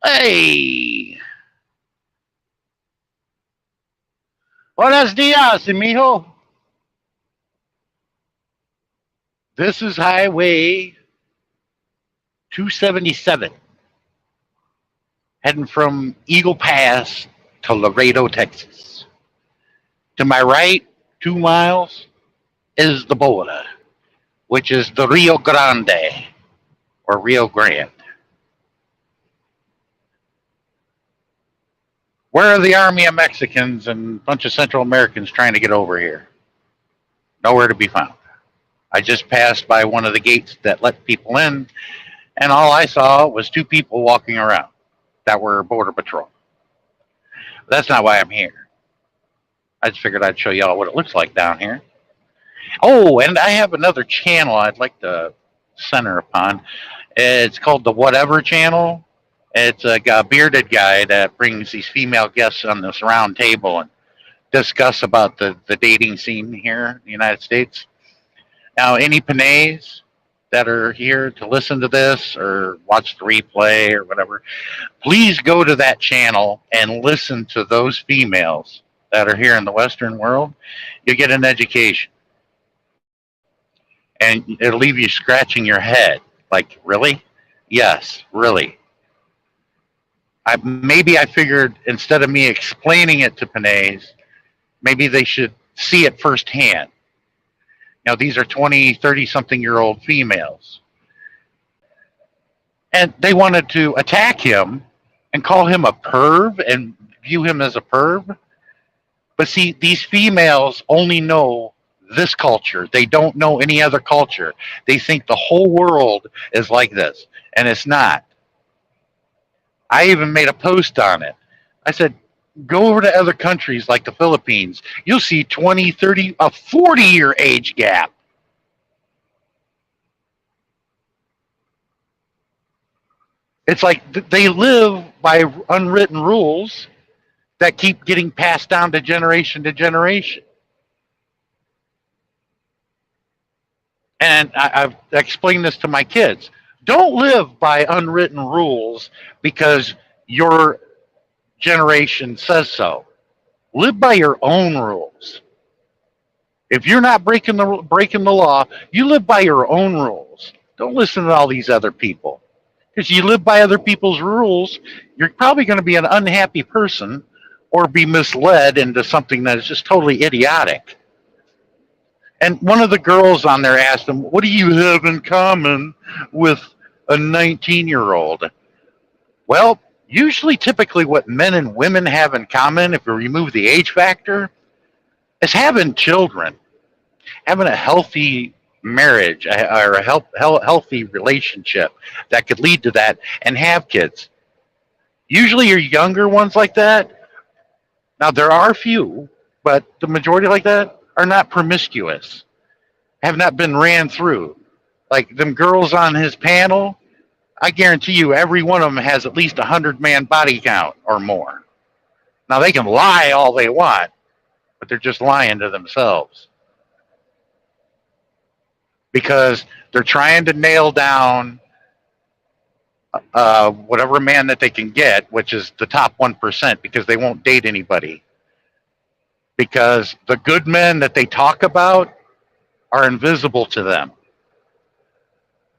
Hey, buenos dias, amigo. This is Highway 277, heading from Eagle Pass to Laredo, Texas. To my right, 2 miles, is the border, which is the Rio Grande or Rio Grande. Where are the army of Mexicans and a bunch of Central Americans trying to get over here? Nowhere to be found. I just passed by one of the gates that let people in, and all I saw was two people walking around that were Border Patrol. That's not why I'm here. I just figured I'd show y'all what it looks like down here. Oh, and I have another channel I'd like to center upon. It's called the Whatever Channel. It's a bearded guy that brings these female guests on this round table and discuss about the dating scene here in the United States. Now, any Panays that are here to listen to this or watch the replay or whatever, please go to that channel and listen to those females that are here in the Western world. You get an education, and it'll leave you scratching your head. Like, really? Yes, really. Maybe I figured instead of me explaining it to Panays, maybe they should see it firsthand. These are 20, 30 something year old females. And they wanted to attack him and call him a perv and view him as a perv. But see, these females only know this culture. They don't know any other culture. They think the whole world is like this, and it's not. I even made a post on it. I said, go over to other countries like the Philippines. You'll see 20, 30, a 40-year age gap. It's like they live by unwritten rules that keep getting passed down to generation to generation. And I've explained this to my kids. Don't live by unwritten rules because your generation says so. Live by your own rules. If you're not breaking the law, you live by your own rules. Don't listen to all these other people. Because you live by other people's rules, you're probably going to be an unhappy person or be misled into something that is just totally idiotic. And one of the girls on there asked him, what do you have in common with a 19-year-old? Well, usually, typically, what men and women have in common, if you remove the age factor, is having children, having a healthy marriage or a healthy relationship that could lead to that and have kids. Usually, your younger ones like that. Now, there are a few, but the majority like that are not promiscuous, have not been ran through. Like them girls on his panel, I guarantee you every one of them has at least 100-man body count or more. Now, they can lie all they want, but they're just lying to themselves because they're trying to nail down whatever man that they can get, which is the top 1%, because they won't date anybody. Because the good men that they talk about are invisible to them.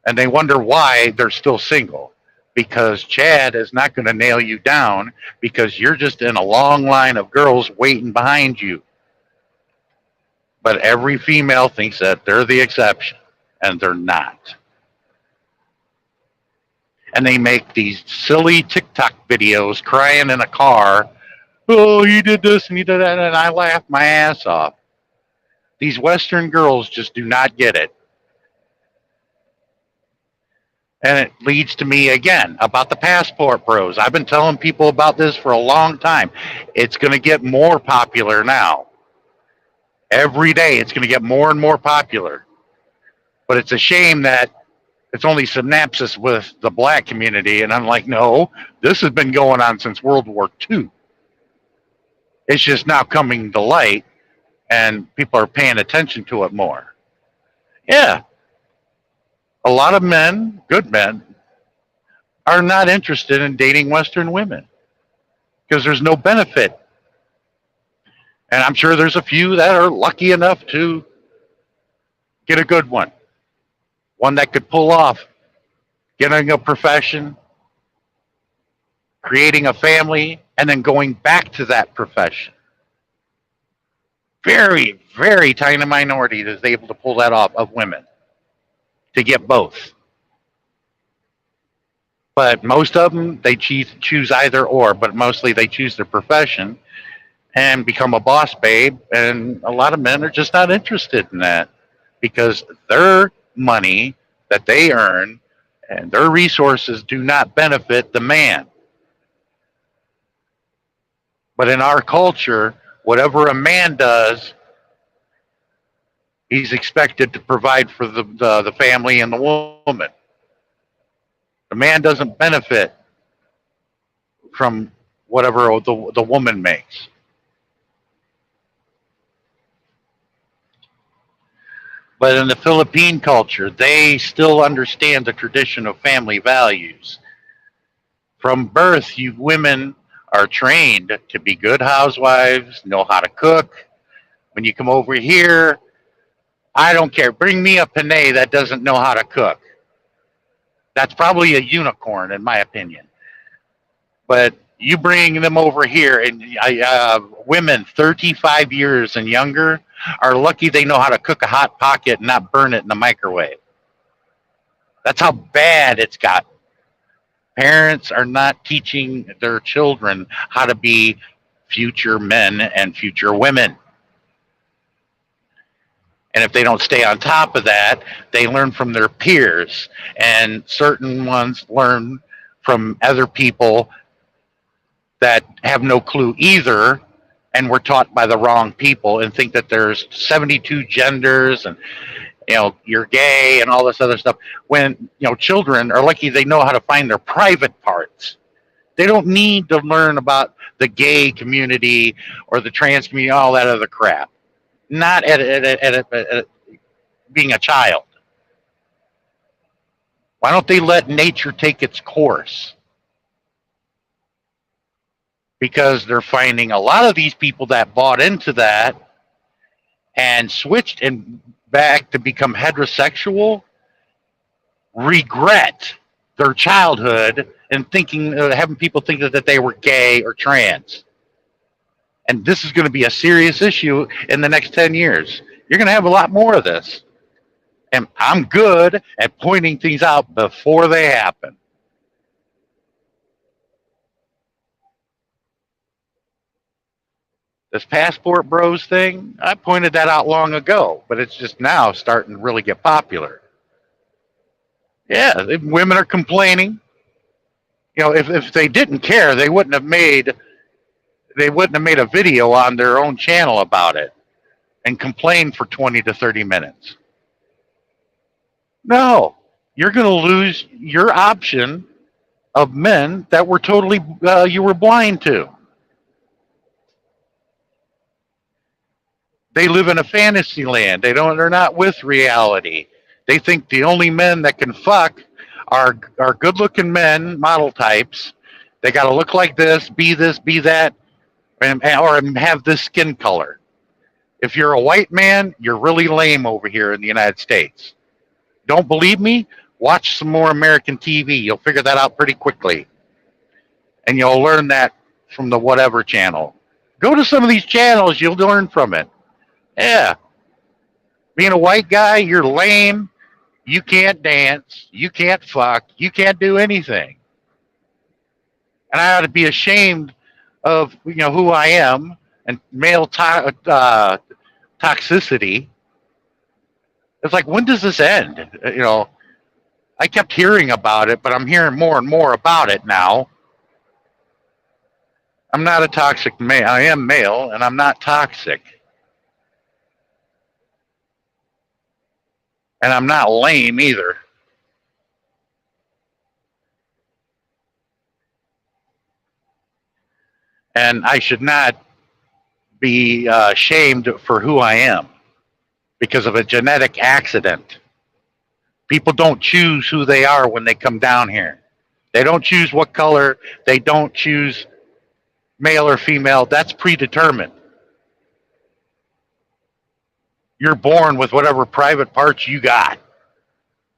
And they wonder why they're still single. Because Chad is not going to nail you down because you're just in a long line of girls waiting behind you. But every female thinks that they're the exception, and they're not. And they make these silly TikTok videos crying in a car. Oh, he did this and he did that, and I laugh my ass off. These Western girls just do not get it. And it leads to me again about the passport bros. I've been telling people about this for a long time. It's going to get more popular now. Every day it's going to get more and more popular. But it's a shame that it's only synapses with the black community. And I'm like, no, this has been going on since World War II. It's just now coming to light and people are paying attention to it more. Yeah, a lot of men, good men, are not interested in dating Western women because there's no benefit. And I'm sure there's a few that are lucky enough to get a good one that could pull off getting a profession, creating a family, and then going back to that profession. Very, very tiny minority that is able to pull that off of women to get both. But most of them, they choose either or, but mostly they choose their profession and become a boss babe. And a lot of men are just not interested in that because their money that they earn and their resources do not benefit the man. But in our culture, whatever a man does, he's expected to provide for the family and the woman. The man doesn't benefit from whatever the woman makes. But in the Philippine culture, they still understand the tradition of family values. From birth, you women are trained to be good housewives, know how to cook. When you come over here, I don't care. Bring me a Panay that doesn't know how to cook. That's probably a unicorn, in my opinion. But you bring them over here, and women 35 years and younger are lucky they know how to cook a hot pocket and not burn it in the microwave. That's how bad it's got. Parents are not teaching their children how to be future men and future women. And if they don't stay on top of that, they learn from their peers, and certain ones learn from other people that have no clue either and were taught by the wrong people and think that there's 72 genders and you're gay and all this other stuff when children are lucky they know how to find their private parts. They don't need to learn about the gay community or the trans community, all that other crap. Not at being a child. Why don't they let nature take its course? Because they're finding a lot of these people that bought into that and switched and back to become heterosexual regret their childhood and thinking, having people think that they were gay or trans. And this is going to be a serious issue in the next 10 years. You're going to have a lot more of this. And I'm good at pointing things out before they happen. This passport bros thing, I pointed that out long ago, but it's just now starting to really get popular. Yeah, women are complaining. If they didn't care, they wouldn't have made a video on their own channel about it and complained for 20 to 30 minutes. No, you're going to lose your option of men that were totally you were blind to. They live in a fantasy land. They're not with reality. They think the only men that can fuck are good-looking men, model types. They got to look like this, be that, or have this skin color. If you're a white man, you're really lame over here in the United States. Don't believe me? Watch some more American TV. You'll figure that out pretty quickly. And you'll learn that from the whatever channel. Go to some of these channels, you'll learn from it. Yeah. Being a white guy, you're lame. You can't dance. You can't fuck. You can't do anything. And I ought to be ashamed of who I am and male toxicity. It's like, when does this end? I kept hearing about it, but I'm hearing more and more about it now. I'm not a toxic male. I am male, and I'm not toxic. And I'm not lame either. And I should not be shamed for who I am because of a genetic accident. People don't choose who they are when they come down here. They don't choose what color. They don't choose male or female. That's predetermined. You're born with whatever private parts you got.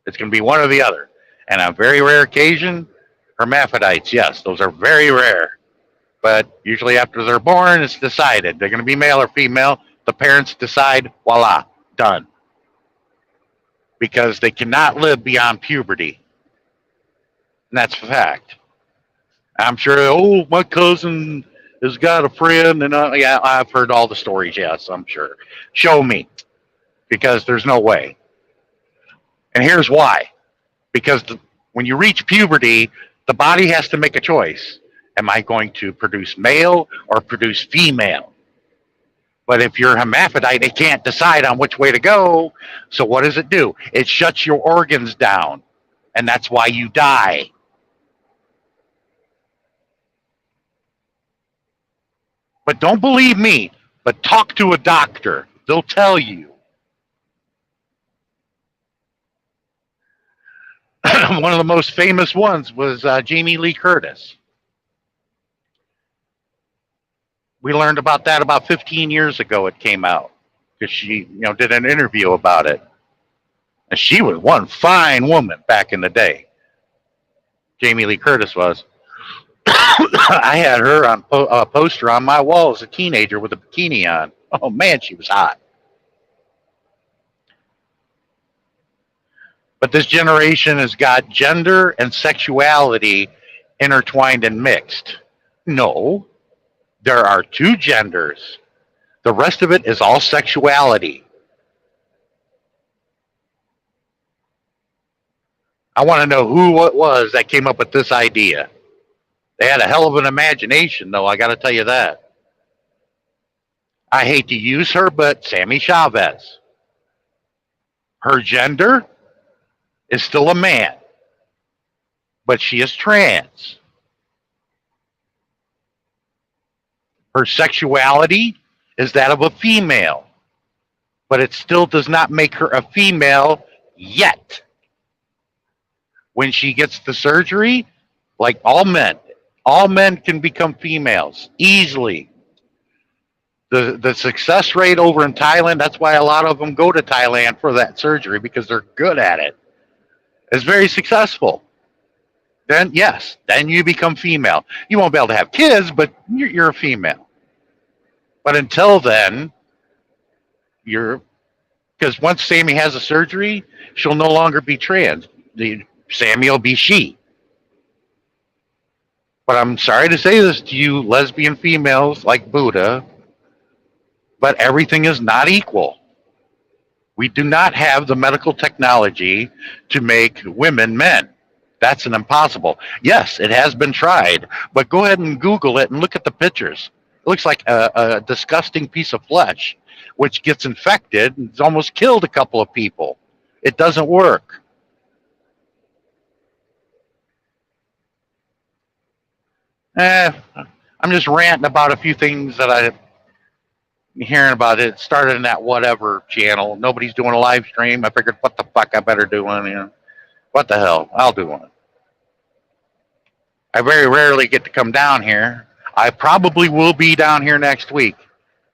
It's going to be one or the other. And on very rare occasion, hermaphrodites, yes, those are very rare. But usually after they're born, it's decided. They're going to be male or female. The parents decide, voila, done. Because they cannot live beyond puberty. And that's a fact. I'm sure, oh, my cousin has got a friend. And yeah, I've heard all the stories, yes, I'm sure. Show me. Because there's no way. And here's why. Because when you reach puberty, the body has to make a choice. Am I going to produce male or produce female? But if you're a hermaphrodite, it can't decide on which way to go. So what does it do? It shuts your organs down. And that's why you die. But don't believe me, but talk to a doctor. They'll tell you. One of the most famous ones was Jamie Lee Curtis. We learned about that about 15 years ago. It came out because she, did an interview about it, and she was one fine woman back in the day. Jamie Lee Curtis was. I had her on a poster on my wall as a teenager with a bikini on. Oh man, she was hot. But this generation has got gender and sexuality intertwined and mixed. No, there are two genders. The rest of it is all sexuality. I want to know who it was that came up with this idea. They had a hell of an imagination, though, I got to tell you that. I hate to use her, but Sammy Chavez. Her gender is still a man, but she is trans. Her sexuality is that of a female, but it still does not make her a female yet. When she gets the surgery, like all men can become females easily. The success rate over in Thailand, that's why a lot of them go to Thailand for that surgery, because they're good at it. It's very successful. Then yes, then you become female. You won't be able to have kids, but you're a female. But until then, because once Sammy has a surgery, she'll no longer be trans. Sammy will be she. But I'm sorry to say this to you, lesbian females like Buddha, but everything is not equal. We do not have the medical technology to make women men. That's an impossible. Yes, it has been tried, but go ahead and Google it and look at the pictures. It looks like a disgusting piece of flesh, which gets infected and it's almost killed a couple of people. It doesn't work. I'm just ranting about a few things that I'm hearing about. It started in that whatever channel. Nobody's doing a live stream. I figured, what the fuck, I better do one. What the hell? I'll do one. I very rarely get to come down here. I probably will be down here next week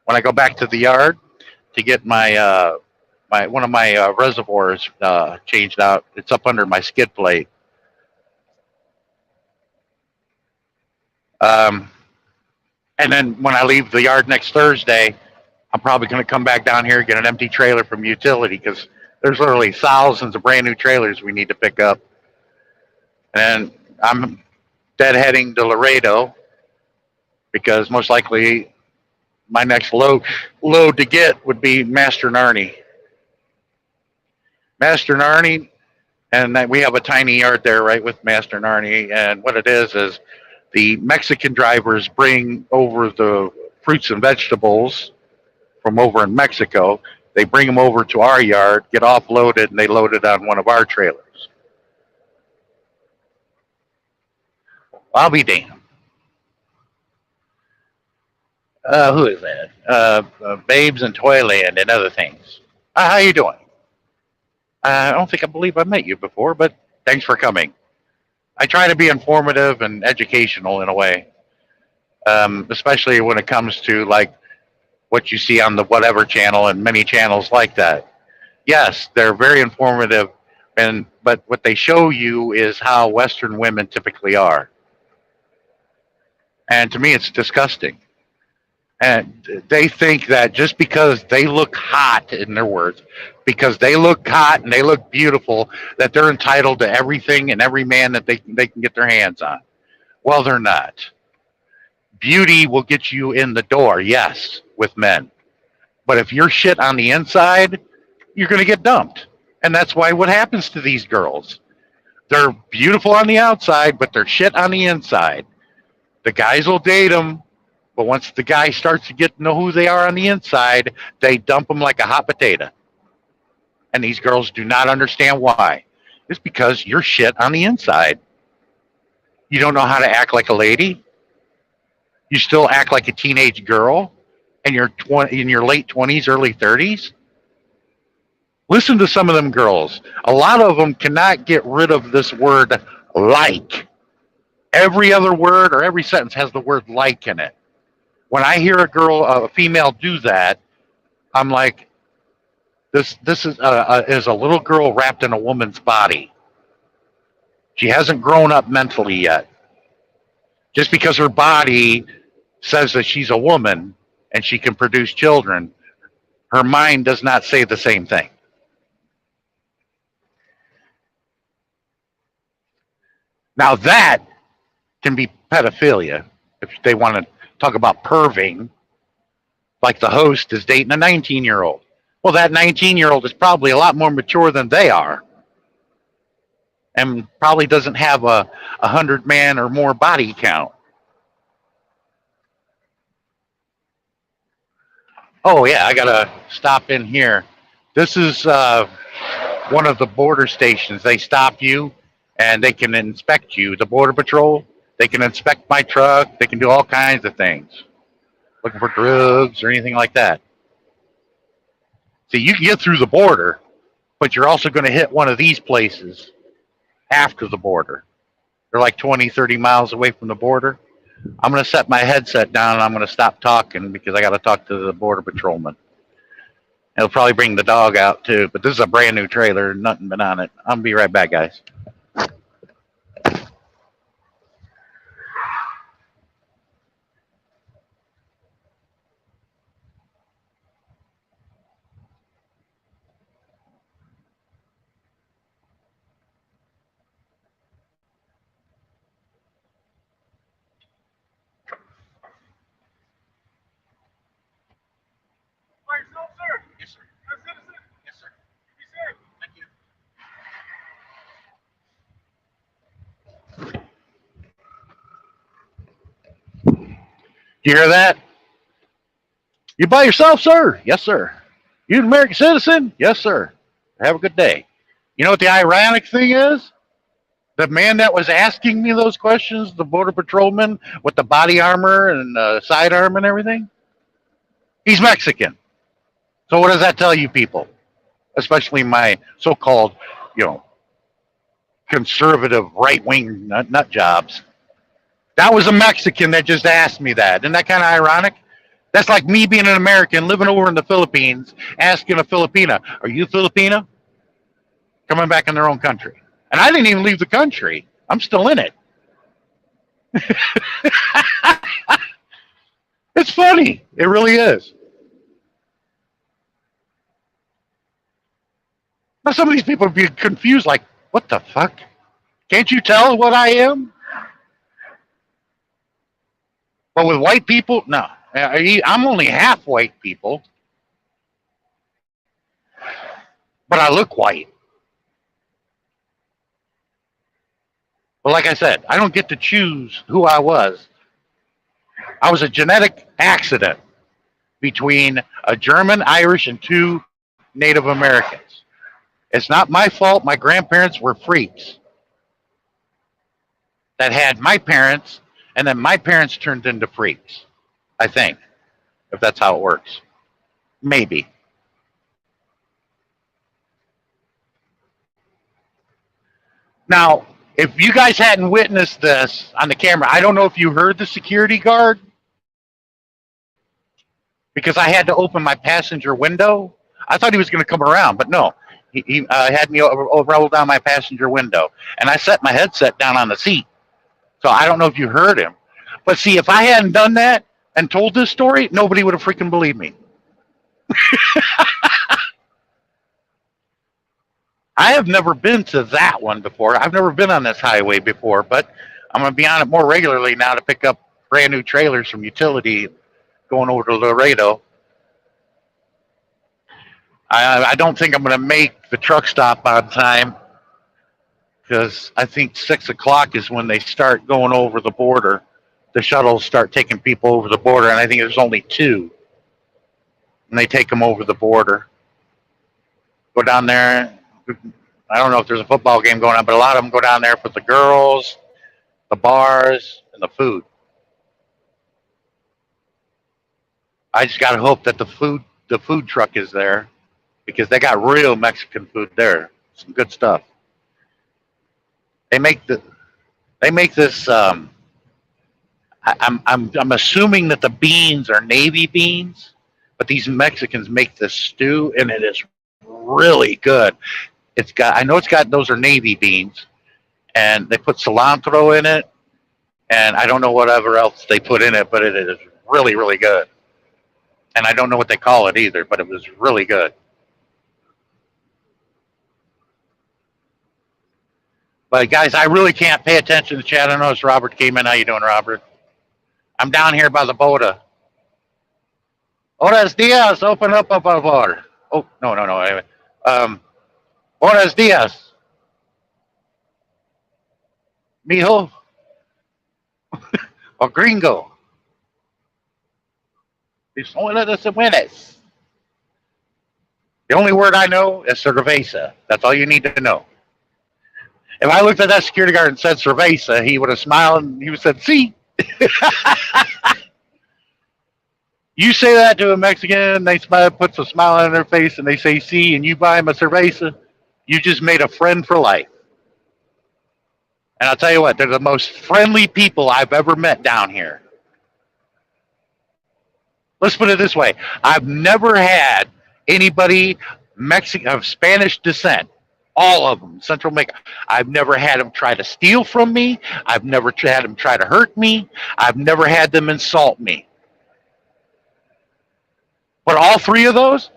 when I go back to the yard to get my one of my reservoirs changed out. It's up under my skid plate. And then when I leave the yard next Thursday, I'm probably going to come back down here and get an empty trailer from utility, because there's literally thousands of brand new trailers we need to pick up. And I'm deadheading to Laredo because most likely my next load to get would be Master Narni. Master Narni, and we have a tiny yard there right with Master Narni. And what it is the Mexican drivers bring over the fruits and vegetables from over in Mexico. They bring them over to our yard, get offloaded, and they load it on one of our trailers. I'll be damned. Who is that? Babes in Toyland and other things. How you doing? I don't think I believe I met you before, but thanks for coming. I try to be informative and educational in a way, especially when it comes to like what you see on the whatever channel and many channels like that. Yes, they're very informative, and but what they show you is how Western women typically are, and to me, it's disgusting. And they think that just because they look hot, in their words, because they look hot and they look beautiful, that they're entitled to everything and every man that they can get their hands on. Well, they're not. Beauty will get you in the door, yes, with men. But if you're shit on the inside, you're going to get dumped. And that's why what happens to these girls. They're beautiful on the outside, but they're shit on the inside. The guys will date them, but once the guy starts to get to know who they are on the inside, they dump them like a hot potato. And these girls do not understand why. It's because you're shit on the inside. You don't know how to act like a lady. You still act like a teenage girl in your late 20s, early 30s. Listen to some of them girls. A lot of them cannot get rid of this word like. Every other word or every sentence has the word like in it. When I hear a female do that, I'm like, this is a little girl wrapped in a woman's body. She hasn't grown up mentally yet. Just because her body says that she's a woman and she can produce children, her mind does not say the same thing. Now that can be pedophilia if they want to talk about perving, like the host is dating a 19-year-old. Well, that 19-year-old is probably a lot more mature than they are and probably doesn't have a 100-man or more body count. Oh, yeah, I got to stop in here. This is one of the border stations. They stop you and they can inspect you. The Border Patrol, they can inspect my truck. They can do all kinds of things, looking for drugs or anything like that. See, you can get through the border, but you're also going to hit one of these places after the border. They're like 20, 30 miles away from the border. I'm going to set my headset down and I'm going to stop talking because I got to talk to the Border Patrolman. He'll probably bring the dog out too, but this is a brand new trailer, nothing been on it. I'll be right back, guys. Yes, sir. Yes, sir. Thank you. Do you hear that? You by yourself, sir? Yes, sir. You an American citizen? Yes, sir. Have a good day. You know what the ironic thing is? The man that was asking me those questions, the Border Patrolman with the body armor and sidearm and everything, he's Mexican. So what does that tell you people? Especially my so-called, you know, conservative right-wing nut jobs. That was a Mexican that just asked me that. Isn't that kind of ironic? That's like me being an American living over in the Philippines, asking a Filipina, "Are you Filipina?" Coming back in their own country, and I didn't even leave the country. I'm still in it. It's funny. It really is. Now some of these people would be confused, like, "What the fuck? Can't you tell what I am?" But with white people, no. I'm only half white people, but I look white. But like I said, I don't get to choose who I was. I was a genetic accident between a German, Irish, and two Native Americans. It's not my fault. My grandparents were freaks that had my parents, and then my parents turned into freaks. I think, if that's how it works. Maybe. Now, If you guys hadn't witnessed this on the camera, I don't know if you heard the security guard because I had to open my passenger window. I thought he was going to come around, but no. He had me roll down my passenger window, and I set my headset down on the seat. So I don't know if you heard him. But see, if I hadn't done that and told this story, nobody would have freaking believed me. I have never been to that one before. I've never been on this highway before, but I'm going to be on it more regularly now to pick up brand new trailers from utility going over to Laredo. I don't think I'm going to make the truck stop on time because I think 6 o'clock is when they start going over the border. The shuttles start taking people over the border, and I think there's only 2. And they take them over the border. Go down there. I don't know if there's a football game going on, but a lot of them go down there for the girls, the bars, and the food. I just got to hope that the food truck is there because they got real Mexican food there. Some good stuff. They make this. I'm assuming that the beans are navy beans, but these Mexicans make this stew, and it is really good. I know those are navy beans, and they put cilantro in it, and I don't know whatever else they put in it, but it is really, really good. And I don't know what they call it either, but it was really good. But guys, I really can't pay attention to the chat. I noticed Robert came in. How you doing, Robert? I'm down here by the boda. Buenos dias. Open up, por favor. Oh, no. Anyway. Buenos dias. Mijo. Or gringo. The only word I know is cerveza. That's all you need to know. If I looked at that security guard and said cerveza, he would have smiled and he would have said, see. You say that to a Mexican, they smile, puts a smile on their face, and they say, see, and you buy them a cerveza, you just made a friend for life. And I'll tell you what, they're the most friendly people I've ever met down here. Let's put it this way. I've never had anybody of Spanish descent, all of them, Central America. I've never had them try to steal from me. I've never had them try to hurt me. I've never had them insult me. But all 3 of those,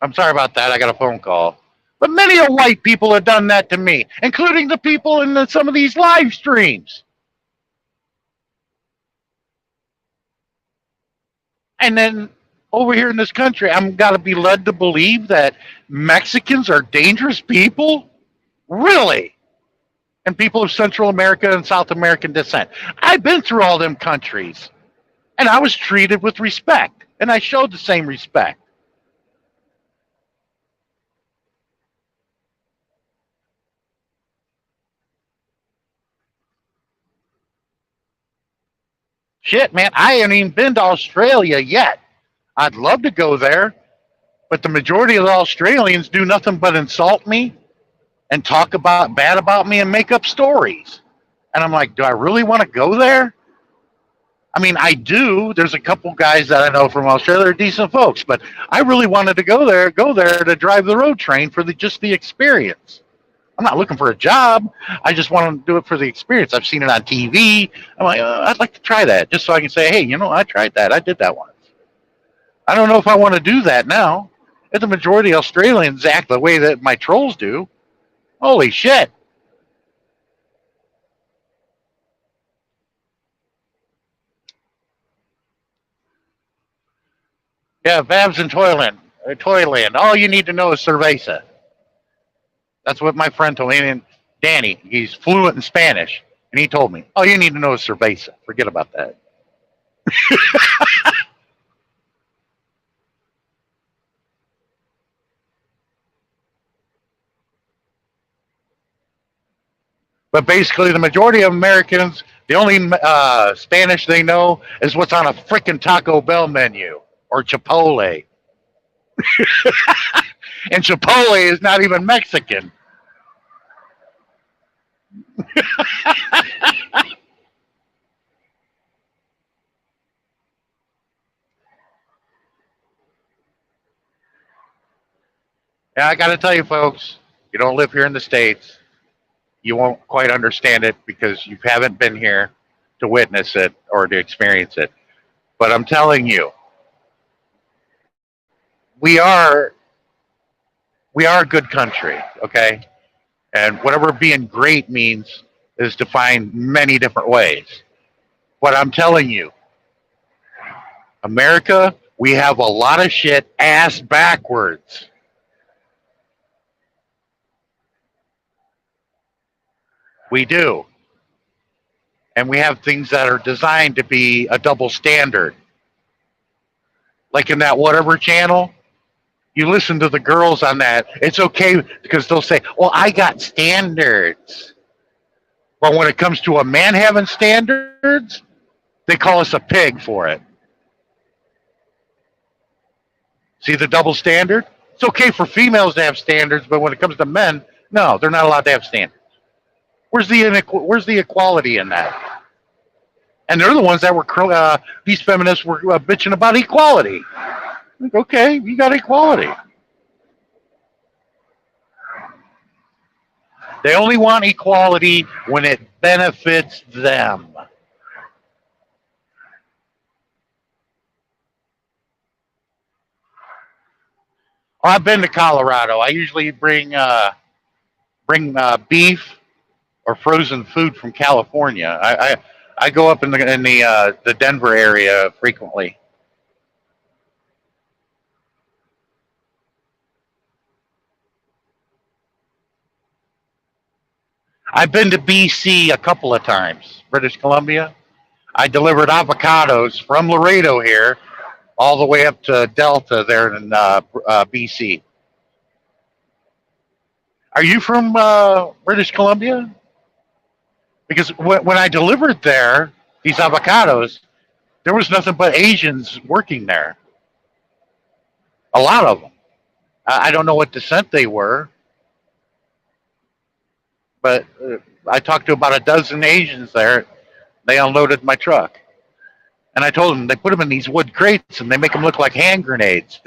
I'm sorry about that. I got a phone call. But many of white people have done that to me, including the people in some of these live streams. And then over here in this country, I'm got to be led to believe that Mexicans are dangerous people? Really? And people of Central America and South American descent. I've been through all them countries, and I was treated with respect, and I showed the same respect. Shit, man, I haven't even been to Australia yet. I'd love to go there, but the majority of the Australians do nothing but insult me and talk bad about me and make up stories. And I'm like, do I really want to go there? I mean, I do. There's a couple guys that I know from Australia that are decent folks, but I really wanted to go there to drive the road train for just the experience. I'm not looking for a job. I just want to do it for the experience. I've seen it on TV. I'm like, I'd like to try that just so I can say, hey, I tried that. I did that once. I don't know if I want to do that now. If the majority of Australians act the way that my trolls do, holy shit. Yeah, Babs and Toyland. All you need to know is cerveza. That's what my friend told me. And Danny, he's fluent in Spanish. And he told me, all you need to know is cerveza. Forget about that. But basically, the majority of Americans, the only Spanish they know is what's on a freaking Taco Bell menu or Chipotle. And Chipotle is not even Mexican. And I got to tell you, folks, you don't live here in the States, you won't quite understand it because you haven't been here to witness it or to experience it. But I'm telling you, we are we are a good country, okay? And whatever being great means is defined many different ways. But I'm telling you, America, we have a lot of shit ass backwards. We do. And we have things that are designed to be a double standard. Like in that whatever channel, you listen to the girls on that, it's okay because they'll say, well, I got standards. But when it comes to a man having standards, they call us a pig for it. See the double standard? It's okay for females to have standards, but when it comes to men, no, they're not allowed to have standards. Where's the equality in that? And they're the ones that were these feminists were bitching about equality. Like, okay, you got equality. They only want equality when it benefits them. Oh, I've been to Colorado. I usually bring beef or frozen food from California. I go up in the Denver area frequently. I've been to BC a couple of times, British Columbia. I delivered avocados from Laredo here all the way up to Delta there in BC. Are you from British Columbia? Because when I delivered there, these avocados, there was nothing but Asians working there. A lot of them. I don't know what descent they were, but I talked to about a dozen Asians there. They unloaded my truck. And I told them they put them in these wood crates and they make them look like hand grenades.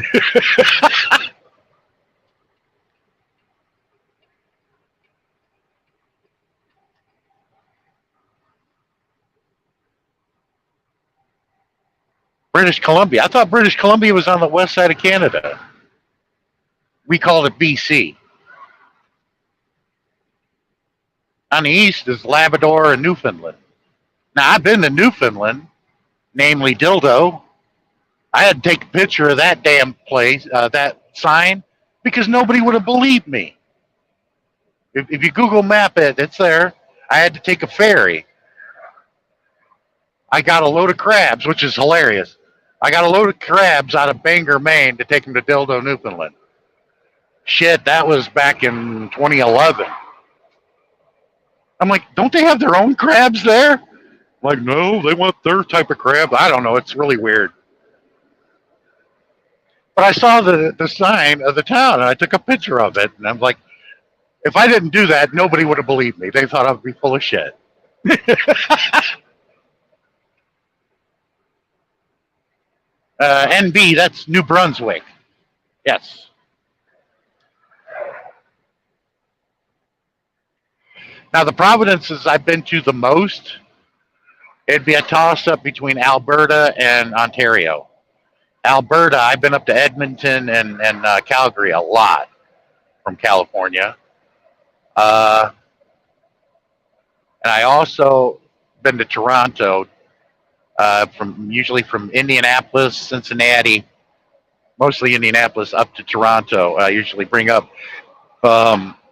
British Columbia. I thought British Columbia was on the west side of Canada. We called it BC. On the east is Labrador and Newfoundland. Now, I've been to Newfoundland, namely Dildo. I had to take a picture of that damn place, that sign, because nobody would have believed me. If you Google map it, it's there. I had to take a ferry. I got a load of crabs, which is hilarious. I got a load of crabs out of Bangor, Maine to take them to Dildo, Newfoundland. Shit, that was back in 2011. I'm like, don't they have their own crabs there? I'm like, no, they want their type of crab. I don't know. It's really weird. But I saw the sign of the town, and I took a picture of it. And I'm like, if I didn't do that, nobody would have believed me. They thought I would be full of shit. NB, that's New Brunswick. Yes. Now, the provinces I've been to the most, it'd be a toss-up between Alberta and Ontario. Alberta, I've been up to Edmonton and Calgary a lot from California. And I also been to Toronto, usually from Indianapolis, Cincinnati, mostly Indianapolis, up to Toronto. I usually bring up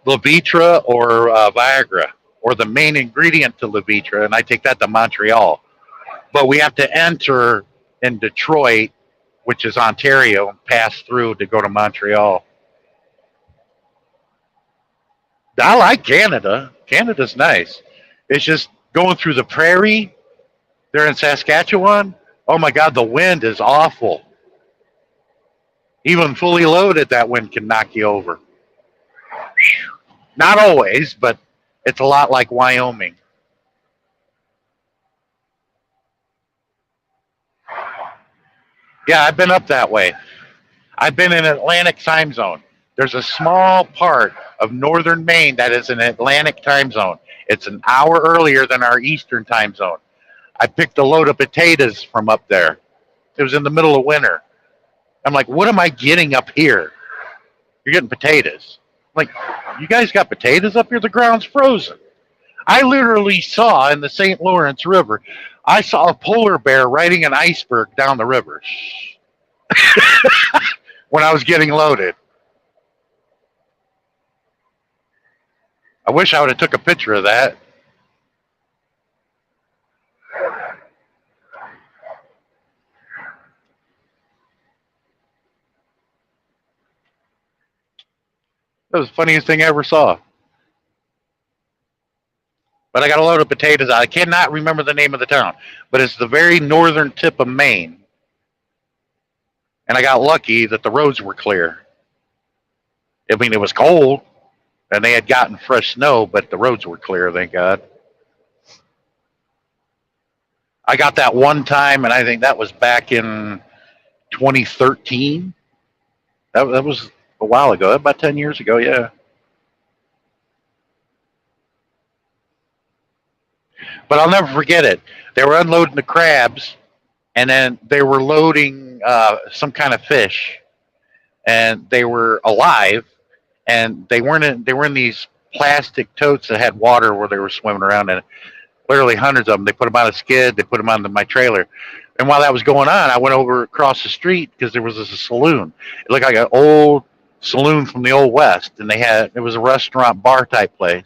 Levitra or Viagra, or the main ingredient to Levitra, and I take that to Montreal. But we have to enter in Detroit, which is Ontario, and pass through to go to Montreal. I like Canada. Canada's nice. It's just going through the prairie there in Saskatchewan. Oh my God, the wind is awful. Even fully loaded, that wind can knock you over. Not always, but it's a lot like Wyoming. Yeah, I've been up that way. I've been in Atlantic time zone. There's a small part of northern Maine that is an Atlantic time zone. It's an hour earlier than our eastern time zone. I picked a load of potatoes from up there. It was in the middle of winter. I'm like, what am I getting up here? You're getting potatoes. I'm like, you guys got potatoes up here? The ground's frozen. I literally saw in the St. Lawrence River, I saw a polar bear riding an iceberg down the river when I was getting loaded. I wish I would have took a picture of that. That was the funniest thing I ever saw. But I got a load of potatoes. I cannot remember the name of the town, but it's the very northern tip of Maine. And I got lucky that the roads were clear. I mean, it was cold, and they had gotten fresh snow, but the roads were clear, thank God. I got that one time, and I think that was back in 2013. That was a while ago, about 10 years ago, yeah. But I'll never forget it. They were unloading the crabs, and then they were loading some kind of fish, and they were alive, and they were in these plastic totes that had water where they were swimming around in it. Literally hundreds of them. They put them on a skid. They put them on my trailer. And while that was going on, I went over across the street because there was a saloon. It looked like an old saloon from the old west, and it was a restaurant bar type place.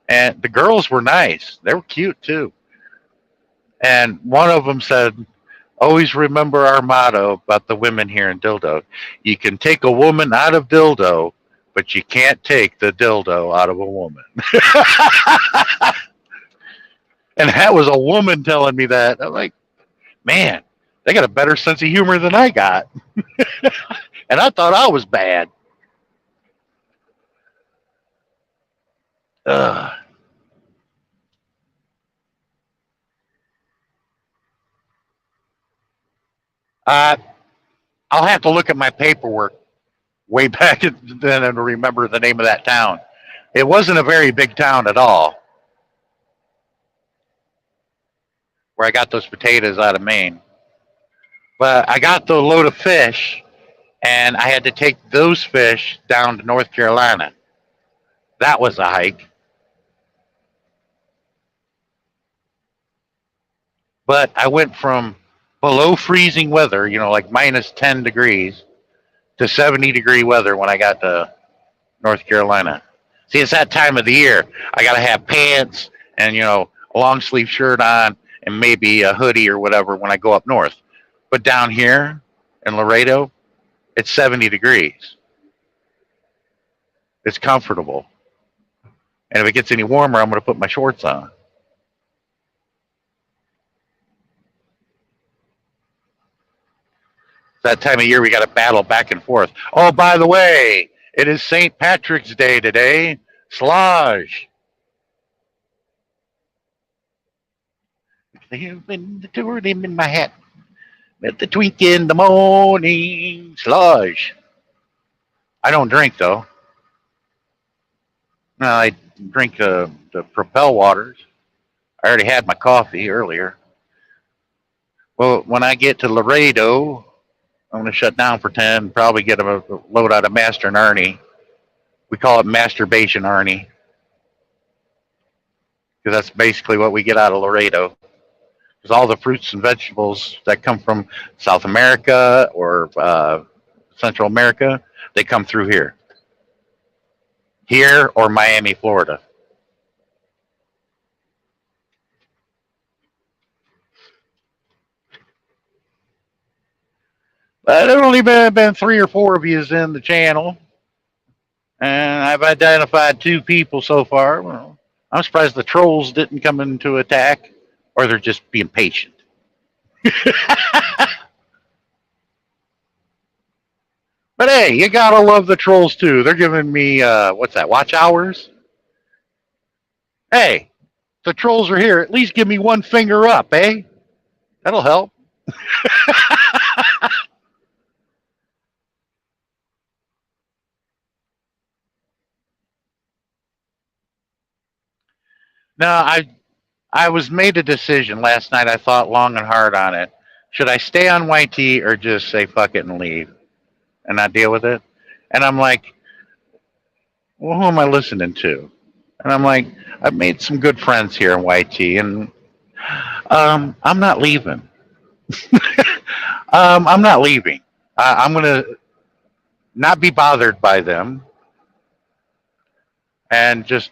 And the girls were nice. They were cute too. And one of them said, "Always remember our motto about the women here in Dildo. You can take a woman out of Dildo, but you can't take the dildo out of a woman." And that was a woman telling me that. I'm like, man, they got a better sense of humor than I got. And I thought I was bad. Ugh. Uh, I'll have to look at my paperwork way back then and remember the name of that town. It wasn't a very big town at all where I got those potatoes out of Maine. But I got the load of fish, and I had to take those fish down to North Carolina. That was a hike. But I went from below freezing weather, like minus 10 degrees, to 70-degree weather when I got to North Carolina. See, it's that time of the year. I got to have pants and, a long sleeve shirt on and maybe a hoodie or whatever when I go up north. But down here in Laredo, it's 70 degrees. It's comfortable. And if it gets any warmer, I'm going to put my shorts on. That time of year we got to battle back and forth. Oh, by the way, it is St. Patrick's Day today. Slage. They've been toured him in my hat. At the tweak in the morning. Sludge. I don't drink though. No, I drink the Propel waters. I already had my coffee earlier. Well, when I get to Laredo, I'm going to shut down for 10, probably get a load out of Master and Arnie. We call it Masturbation Arnie because that's basically what we get out of Laredo. Because all the fruits and vegetables that come from South America or Central America, they come through here. Here or Miami, Florida. There's only been 3 or 4 of you in the channel, and I've identified 2 people so far. Well, I'm surprised the trolls didn't come into attack, or they're just being patient. But hey, you gotta love the trolls too. They're giving me what's that? Watch hours. Hey, the trolls are here. At least give me one finger up, eh? That'll help. No, I was made a decision last night. I thought long and hard on it. Should I stay on YT or just say fuck it and leave and not deal with it? And I'm like, well, who am I listening to? And I'm like, I've made some good friends here in YT, and I'm not leaving. I'm not leaving. I'm gonna not be bothered by them and just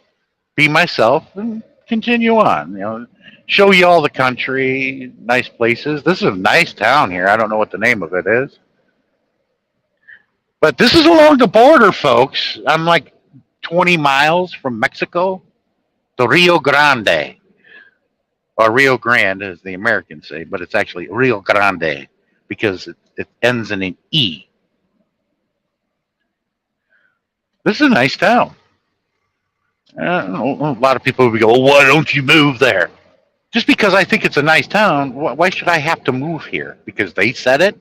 be myself and continue on. Show you all the country, nice places. This is a nice town here. I don't know what the name of it is, but this is along the border, folks. I'm like 20 miles from Mexico, the Rio Grande, or Rio Grande, as the Americans say, but it's actually Rio Grande because it ends in an E. This is a nice town. A lot of people would go, well, why don't you move there? Just because I think it's a nice town, why should I have to move here? Because they said it?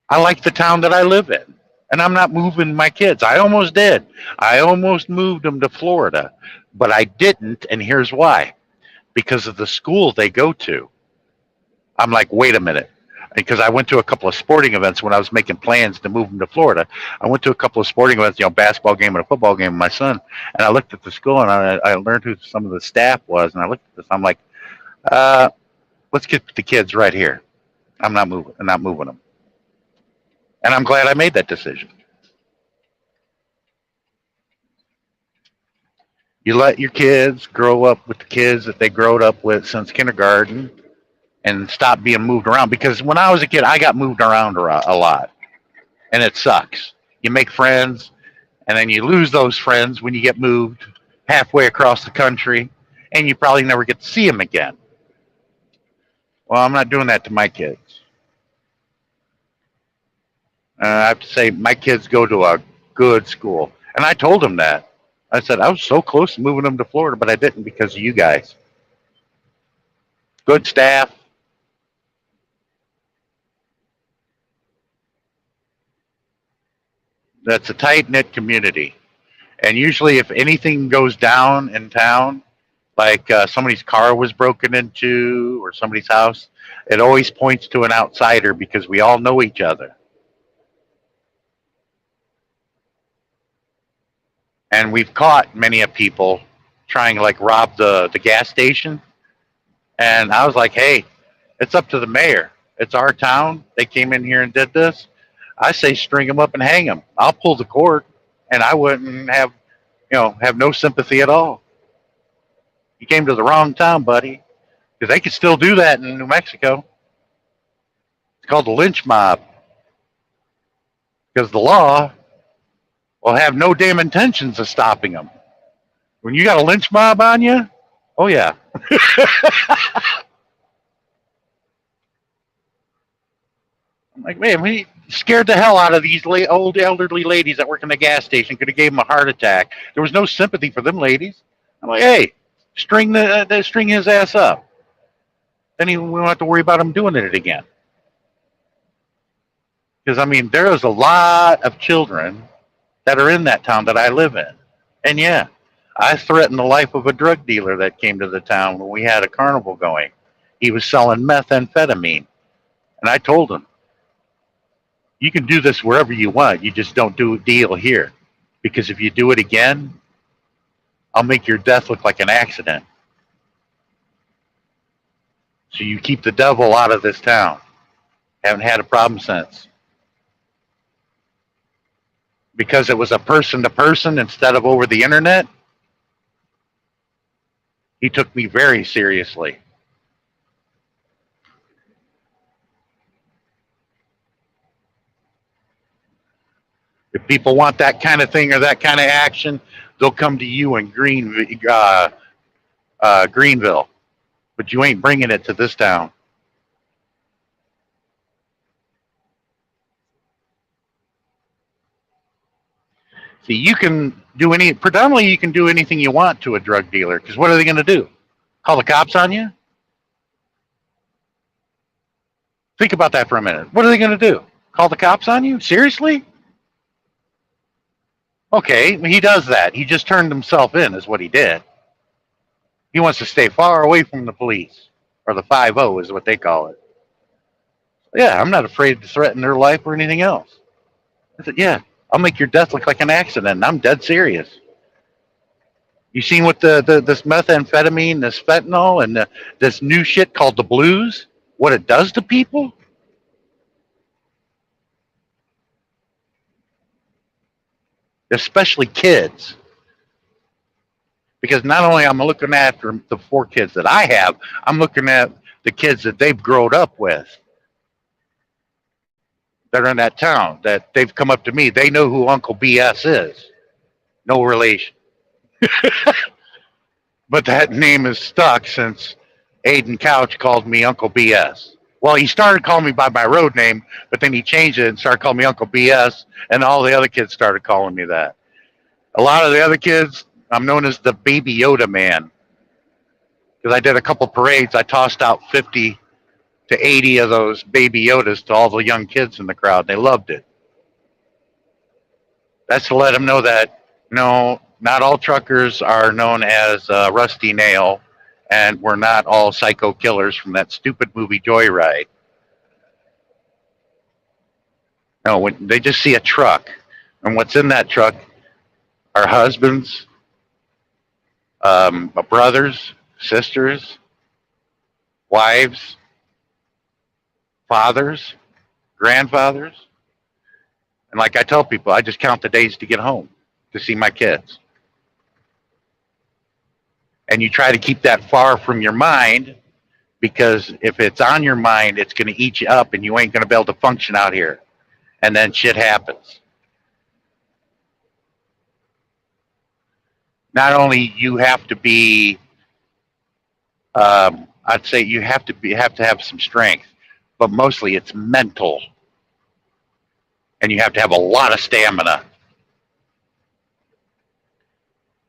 I like the town that I live in, and I'm not moving my kids. I almost did. I almost moved them to Florida, but I didn't, and here's why. Because of the school they go to. I'm like, wait a minute. Because I went to a couple of sporting events when I was making plans to move them to Florida. I went to a couple of sporting events, basketball game and a football game with my son. And I looked at the school and I learned who some of the staff was. And I looked at this. I'm like, uh, let's get the kids right here. I'm not moving them. And I'm glad I made that decision. You let your kids grow up with the kids that they growed up with since kindergarten and stop being moved around. Because when I was a kid, I got moved around a lot, and it sucks. You make friends, and then you lose those friends when you get moved halfway across the country, and you probably never get to see them again. Well, I'm not doing that to my kids. I have to say, my kids go to a good school, and I told them that. I said I was so close to moving them to Florida, but I didn't because of you guys. Good staff. That's a tight knit community. And usually, if anything goes down in town, like somebody's car was broken into or somebody's house, it always points to an outsider because we all know each other. And we've caught many of people trying to like rob the gas station. And I was like, hey, it's up to the mayor. It's our town. They came in here and did this. I say string them up and hang them. I'll pull the cord, and I wouldn't have no sympathy at all. You came to the wrong town, buddy, because they could still do that in New Mexico. It's called the lynch mob because the law will have no damn intentions of stopping them. When you got a lynch mob on you, oh yeah. I'm like, man, we scared the hell out of these old elderly ladies that work in the gas station. Could have gave them a heart attack. There was no sympathy for them ladies. I'm like, hey, string his ass up. Then we won't have to worry about him doing it again. Because I mean, there is a lot of children that are in that town that I live in, and yeah, I threatened the life of a drug dealer that came to the town when we had a carnival going. He was selling methamphetamine, and I told him, you can do this wherever you want. You just don't do a deal here. Because if you do it again, I'll make your death look like an accident. So you keep the devil out of this town. Haven't had a problem since. Because it was a person to person instead of over the internet, he took me very seriously. If people want that kind of thing or that kind of action, they'll come to you in Greenville. But you ain't bringing it to this town. See, you can do predominantly you can do anything you want to a drug dealer because what are they going to do? Call the cops on you? Think about that for a minute. What are they going to do? Call the cops on you? Seriously? Okay, he does that. He just turned himself in, is what he did. He wants to stay far away from the police, or the 5-0 is what they call it. Yeah, I'm not afraid to threaten their life or anything else. I said, yeah, I'll make your death look like an accident. And I'm dead serious. You seen what this methamphetamine, this fentanyl, and this new shit called the blues, what it does to people? Especially kids. Because not only am I looking after the 4 kids that I have, I'm looking at the kids that they've grown up with that are in that town, that they've come up to me. They know who Uncle BS is. No relation. But that name is stuck since Aiden Couch called me Uncle BS. Well, he started calling me by my road name, but then he changed it and started calling me Uncle BS, and all the other kids started calling me that. A lot of the other kids, I'm known as the Baby Yoda Man. Because I did a couple parades, I tossed out 50 to 80 of those Baby Yodas to all the young kids in the crowd. They loved it. That's to let them know that, no, not all truckers are known as Rusty Nail, and we're not all psycho killers from that stupid movie Joyride. No, when they just see a truck, and what's in that truck are husbands, brothers, sisters, wives, fathers, grandfathers. And like I tell people, I just count the days to get home to see my kids. And you try to keep that far from your mind, because if it's on your mind, it's going to eat you up and you ain't going to be able to function out here. And then shit happens. Not only you have to be, I'd say you have to have some strength, but mostly it's mental. And you have to have a lot of stamina.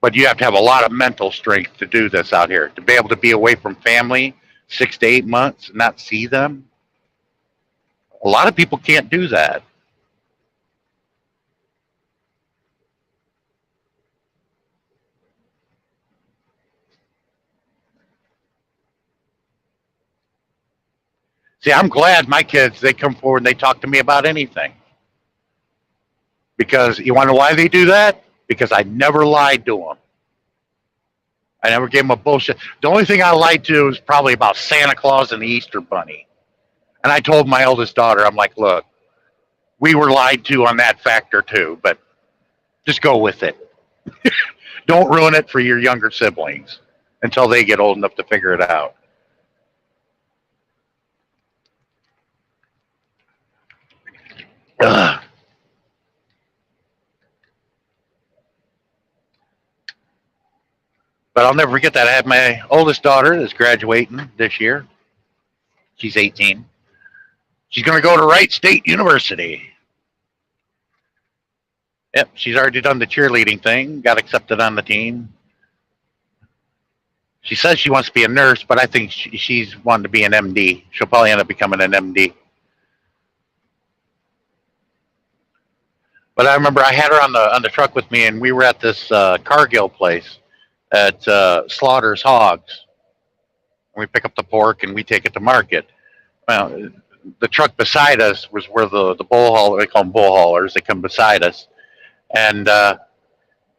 But you have to have a lot of mental strength to do this out here, to be able to be away from family 6 to 8 months and not see them. A lot of people can't do that. See, I'm glad my kids, they come forward and they talk to me about anything. Because you want to know why they do that? Because I never lied to them. I never gave them a bullshit. The only thing I lied to was probably about Santa Claus and the Easter Bunny. And I told my eldest daughter, I'm like, look, we were lied to on that factor too, but just go with it. Don't ruin it for your younger siblings until they get old enough to figure it out. Ugh. But I'll never forget that. I had my oldest daughter that's graduating this year. She's 18. She's going to go to Wright State University. Yep, she's already done the cheerleading thing, got accepted on the team. She says she wants to be a nurse, but I think she's wanting to be an MD. She'll probably end up becoming an MD. But I remember I had her on the truck with me, and we were at this Cargill place at Slaughter's Hogs. We pick up the pork and we take it to market. Well, the truck beside us was where the bull hauler, they call them bull haulers, they come beside us. And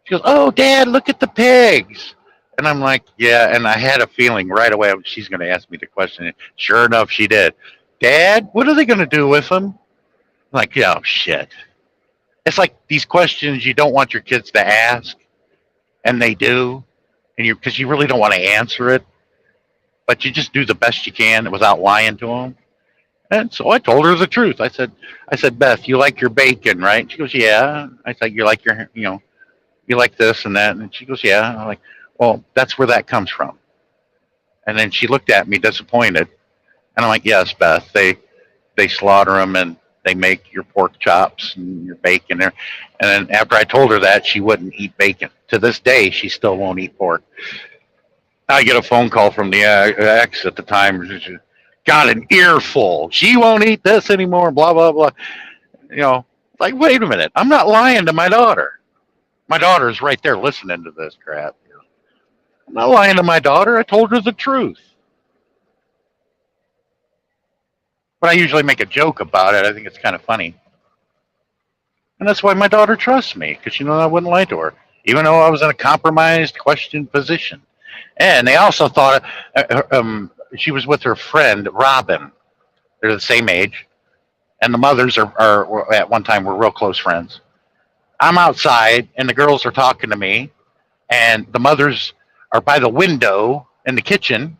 she goes, oh, Dad, look at the pigs. And I'm like, yeah. And I had a feeling right away she's going to ask me the question. Sure enough, she did. Dad, what are they going to do with them? I'm like, oh, shit. It's like these questions you don't want your kids to ask, and they do, and because you really don't want to answer it, but you just do the best you can without lying to them. And so I told her the truth. I said, Beth, you like your bacon, right? She goes, yeah. I said, you like your, you like this and that, and she goes, yeah. I'm like, well, that's where that comes from. And then she looked at me disappointed, and I'm like, yes, Beth, they slaughter them, and They make your pork chops and your bacon there. And then after I told her that, she wouldn't eat bacon. To this day, she still won't eat pork. I get a phone call from the ex at the time. She got an earful. She won't eat this anymore. Blah blah blah. You know, like wait a minute. I'm not lying to my daughter. My daughter's right there listening to this crap. I'm not lying to my daughter. I told her the truth. But I usually make a joke about it. I think it's kind of funny. And that's why my daughter trusts me, because she knows I wouldn't lie to her, even though I was in a compromised, questioned position. And they also thought she was with her friend, Robin. They're the same age. And the mothers are at one time were real close friends. I'm outside, and the girls are talking to me, and the mothers are by the window in the kitchen.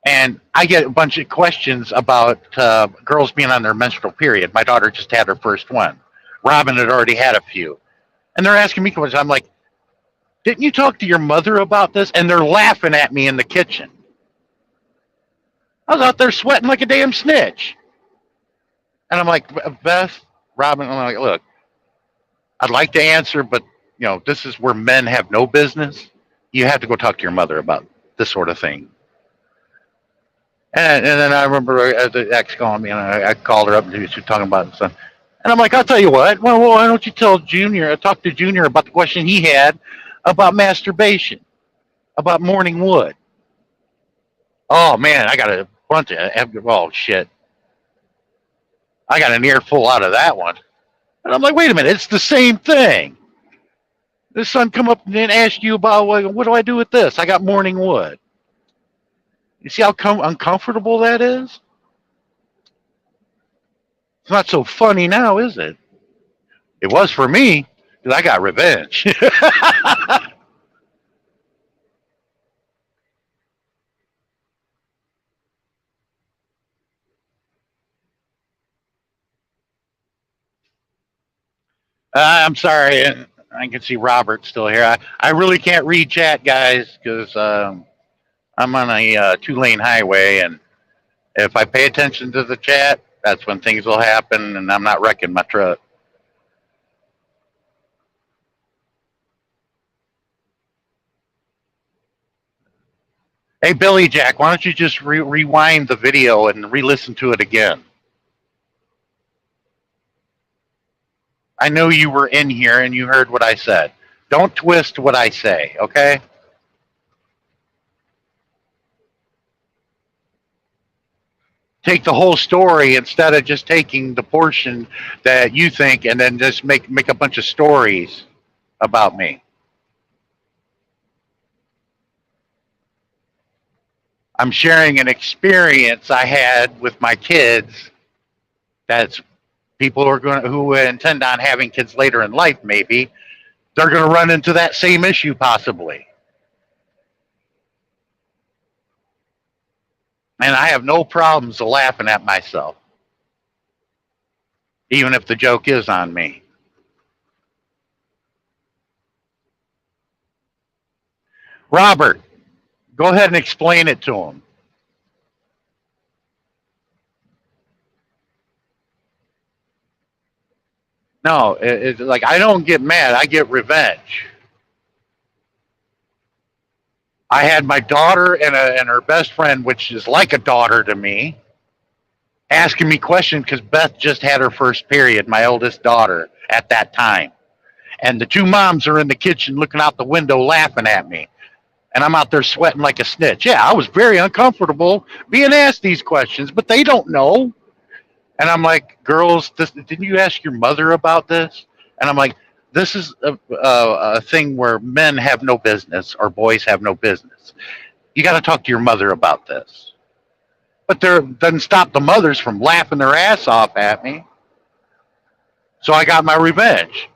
And I get a bunch of questions about girls being on their menstrual period. My daughter just had her first one. Robin had already had a few. And they're asking me questions. I'm like, didn't you talk to your mother about this? And they're laughing at me in the kitchen. I was out there sweating like a damn snitch. And I'm like, Beth, Robin, I'm like, look, I'd like to answer, but this is where men have no business. You have to go talk to your mother about this sort of thing. And then I remember the ex calling me, and I called her up, and she was talking about it. And I'm like, I'll tell you what. Well, why don't you talk to Junior about the question he had about masturbation, about morning wood. Oh, man, I got a bunch of, shit. I got an earful out of that one. And I'm like, wait a minute, it's the same thing. This son come up and ask you about, what do I do with this? I got morning wood. You see how uncomfortable that is? It's not so funny now, is it? It was for me, because I got revenge. I'm sorry. I can see Robert still here. I really can't read chat, guys, because I'm on a two-lane highway, and if I pay attention to the chat, that's when things will happen, and I'm not wrecking my truck. Hey, Billy Jack, why don't you just rewind the video and re-listen to it again? I know you were in here and you heard what I said. Don't twist what I say, okay? Take the whole story instead of just taking the portion that you think and then just make a bunch of stories about me. I'm sharing an experience I had with my kids. That's people who intend on having kids later in life, maybe they're going to run into that same issue possibly. And I have no problems laughing at myself, even if the joke is on me. Robert, go ahead and explain it to him. No, it's like I don't get mad. I get revenge. I had my daughter and her best friend, which is like a daughter to me, asking me questions because Beth just had her first period, my oldest daughter, at that time. And the two moms are in the kitchen looking out the window laughing at me. And I'm out there sweating like a snitch. Yeah, I was very uncomfortable being asked these questions, but they don't know. And I'm like, girls, didn't you ask your mother about this? And I'm like, this is a thing where men have no business or boys have no business. You got to talk to your mother about this. But that doesn't stop the mothers from laughing their ass off at me. So I got my revenge.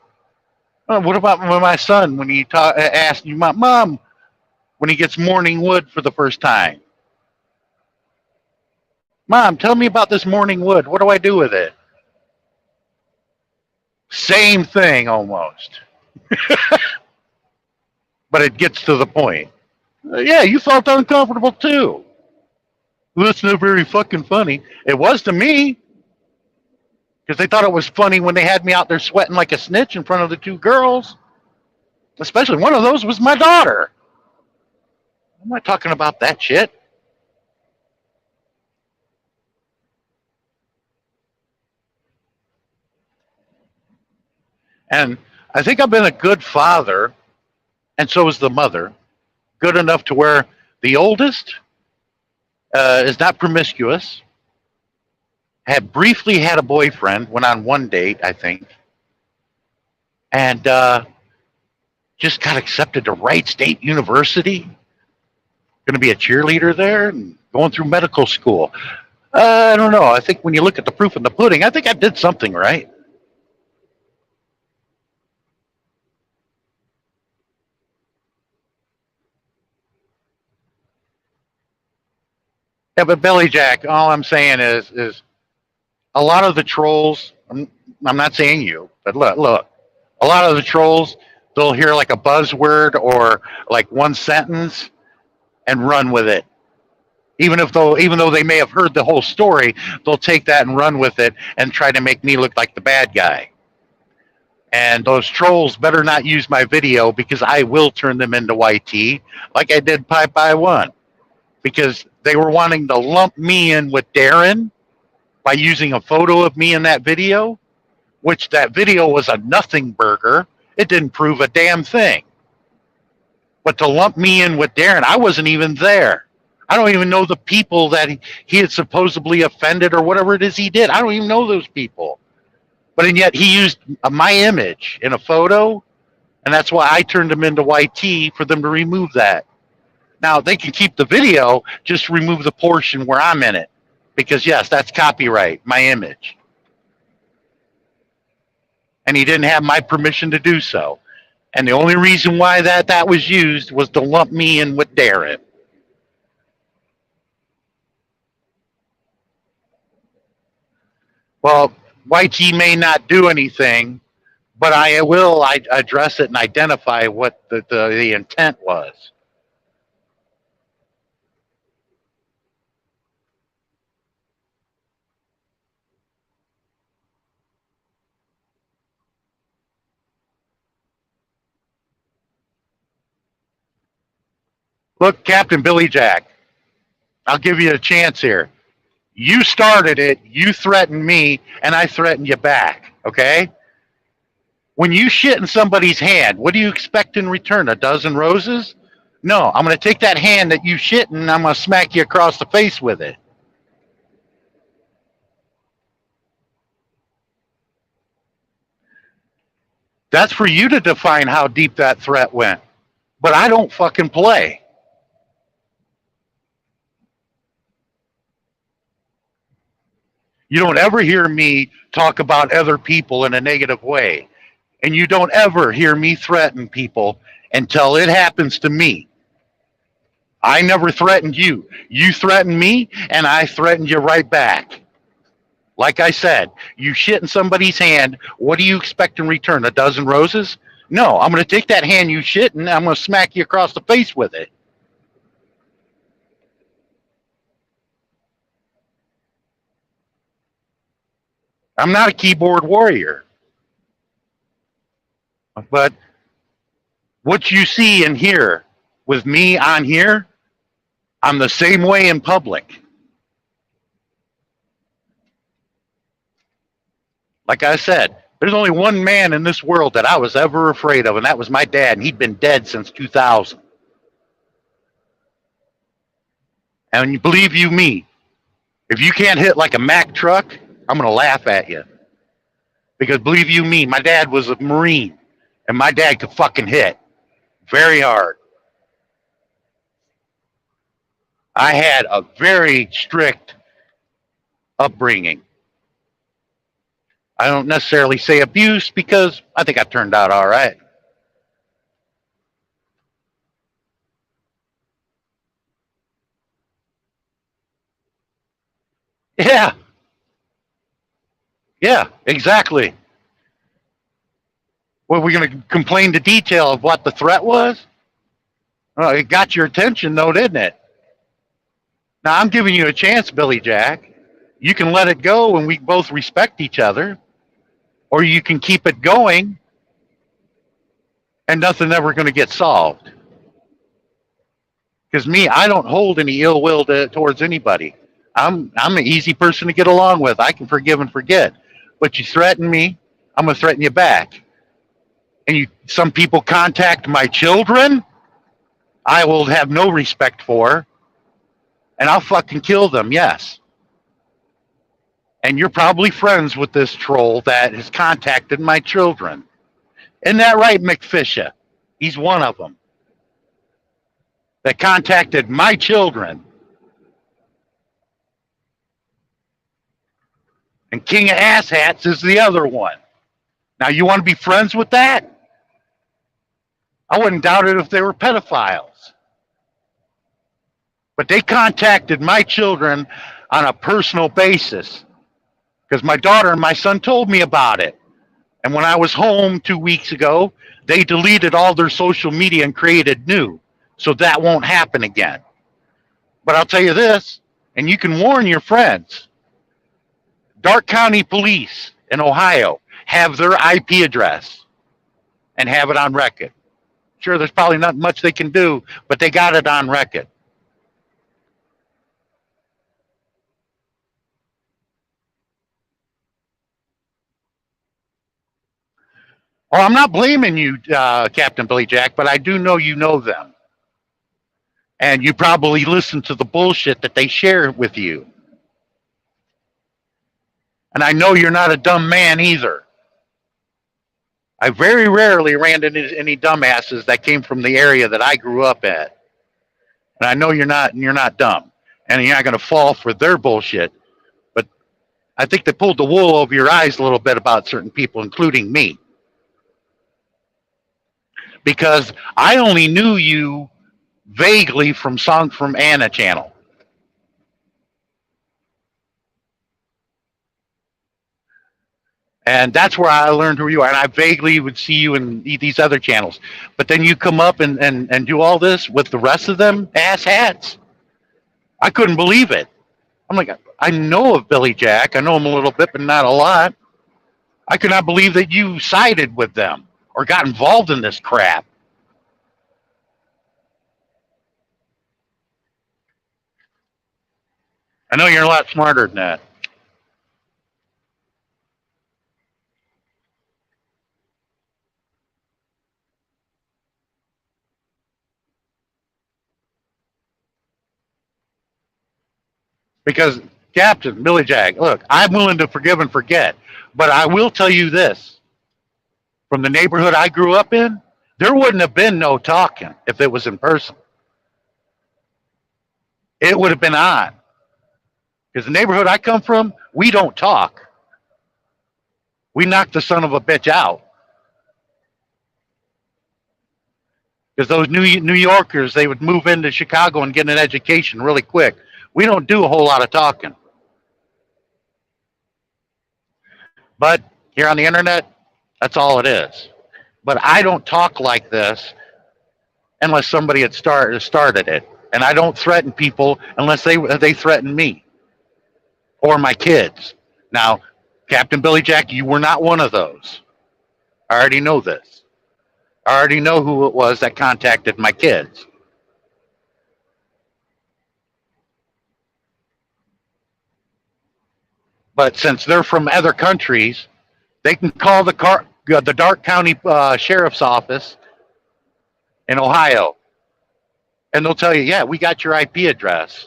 What about my son when he asked you, Mom, when he gets morning wood for the first time? Mom, tell me about this morning wood. What do I do with it? Same thing almost. But it gets to the point. Yeah, you felt uncomfortable too. Well, that's not very fucking funny. It was to me. because they thought it was funny when they had me out there sweating like a snitch in front of the two girls. Especially one of those was my daughter. I'm not talking about that shit. And I think I've been a good father, and so is the mother, good enough to where the oldest is not promiscuous, had briefly had a boyfriend, went on one date, I think, and just got accepted to Wright State University. Going to be a cheerleader there and going through medical school. I don't know. I think when you look at the proof in the pudding, I think I did something right. Yeah, but Billy Jack, all I'm saying is a lot of the trolls. I'm not saying you, but look, a lot of the trolls, they'll hear like a buzzword or like one sentence and run with it. Even though they may have heard the whole story, they'll take that and run with it and try to make me look like the bad guy. And those trolls better not use my video because I will turn them into YT like I did Popeye 1. Because they were wanting to lump me in with Darren by using a photo of me in that video, which that video was a nothing burger. It didn't prove a damn thing. But to lump me in with Darren, I wasn't even there. I don't even know the people that he had supposedly offended or whatever it is he did. I don't even know those people. But and yet he used my image in a photo, and that's why I turned him into YT for them to remove that. Now, they can keep the video, just remove the portion where I'm in it. Because, yes, that's copyright, my image. And he didn't have my permission to do so. And the only reason why that was used was to lump me in with Darren. Well, YT may not do anything, but I will address it and identify what the intent was. Look, Captain Billy Jack, I'll give you a chance here. You started it, you threatened me, and I threatened you back, okay? When you shit in somebody's hand, what do you expect in return? A dozen roses? No, I'm going to take that hand that you shit in and I'm going to smack you across the face with it. That's for you to define how deep that threat went. But I don't fucking play. You don't ever hear me talk about other people in a negative way. And you don't ever hear me threaten people until it happens to me. I never threatened you. You threatened me, and I threatened you right back. Like I said, you shit in somebody's hand. What do you expect in return? A dozen roses? No, I'm going to take that hand you shit and I'm going to smack you across the face with it. I'm not a keyboard warrior. But what you see and hear with me on here, I'm the same way in public. Like I said, there's only one man in this world that I was ever afraid of, and that was my dad, and he'd been dead since 2000. And believe you me, if you can't hit like a Mack truck, I'm going to laugh at you. Because believe you me, my dad was a Marine, and my dad could fucking hit very hard. I had a very strict upbringing. I don't necessarily say abuse because I think I turned out all right. Yeah, yeah, exactly. Well, we're going to complain the detail of what the threat was? Oh, it got your attention, though, didn't it? Now, I'm giving you a chance, Billy Jack. You can let it go and we both respect each other. or you can keep it going and nothing ever going to get solved. Because me, I don't hold any ill will towards anybody. I'm an easy person to get along with. I can forgive and forget. But you threaten me, I'm gonna threaten you back. And some people contact my children, I will have no respect for, and I'll fucking kill them. Yes. And you're probably friends with this troll that has contacted my children. Isn't that right, McFisha? He's one of them that contacted my children. And King of Asshats is the other one. Now, you want to be friends with that? I wouldn't doubt it if they were pedophiles. But they contacted my children on a personal basis because my daughter and my son told me about it. And when I was home 2 weeks ago, they deleted all their social media and created new. So that won't happen again. But I'll tell you this, and you can warn your friends. Darke County Police in Ohio have their IP address and have it on record. Sure, there's probably not much they can do, but they got it on record. Oh, I'm not blaming you, Captain Billy Jack, but I do know you know them. And you probably listen to the bullshit that they share with you. And I know you're not a dumb man either. I very rarely ran into any dumbasses that came from the area that I grew up at. And I know you're not dumb. And you're not going to fall for their bullshit. But I think they pulled the wool over your eyes a little bit about certain people, including me. Because I only knew you vaguely from Song from Anna channel. And that's where I learned who you are. And I vaguely would see you in these other channels. But then you come up and do all this with the rest of them ass hats. I couldn't believe it. I'm like, I know of Billy Jack. I know him a little bit, but not a lot. I could not believe that you sided with them or got involved in this crap. I know you're a lot smarter than that. Because, Captain Billy Jack, look, I'm willing to forgive and forget, but I will tell you this. From the neighborhood I grew up in, there wouldn't have been no talking if it was in person. It would have been on. Because the neighborhood I come from, we don't talk. We knock the son of a bitch out. Because those New Yorkers, they would move into Chicago and get an education really quick. We don't do a whole lot of talking. But here on the internet, that's all it is. But I don't talk like this unless somebody had started it. And I don't threaten people unless they threaten me or my kids. Now, Captain Billy Jack, you were not one of those. I already know this. I already know who it was that contacted my kids. But since they're from other countries, they can call the Darke County Sheriff's Office in Ohio, and they'll tell you, yeah, we got your IP address.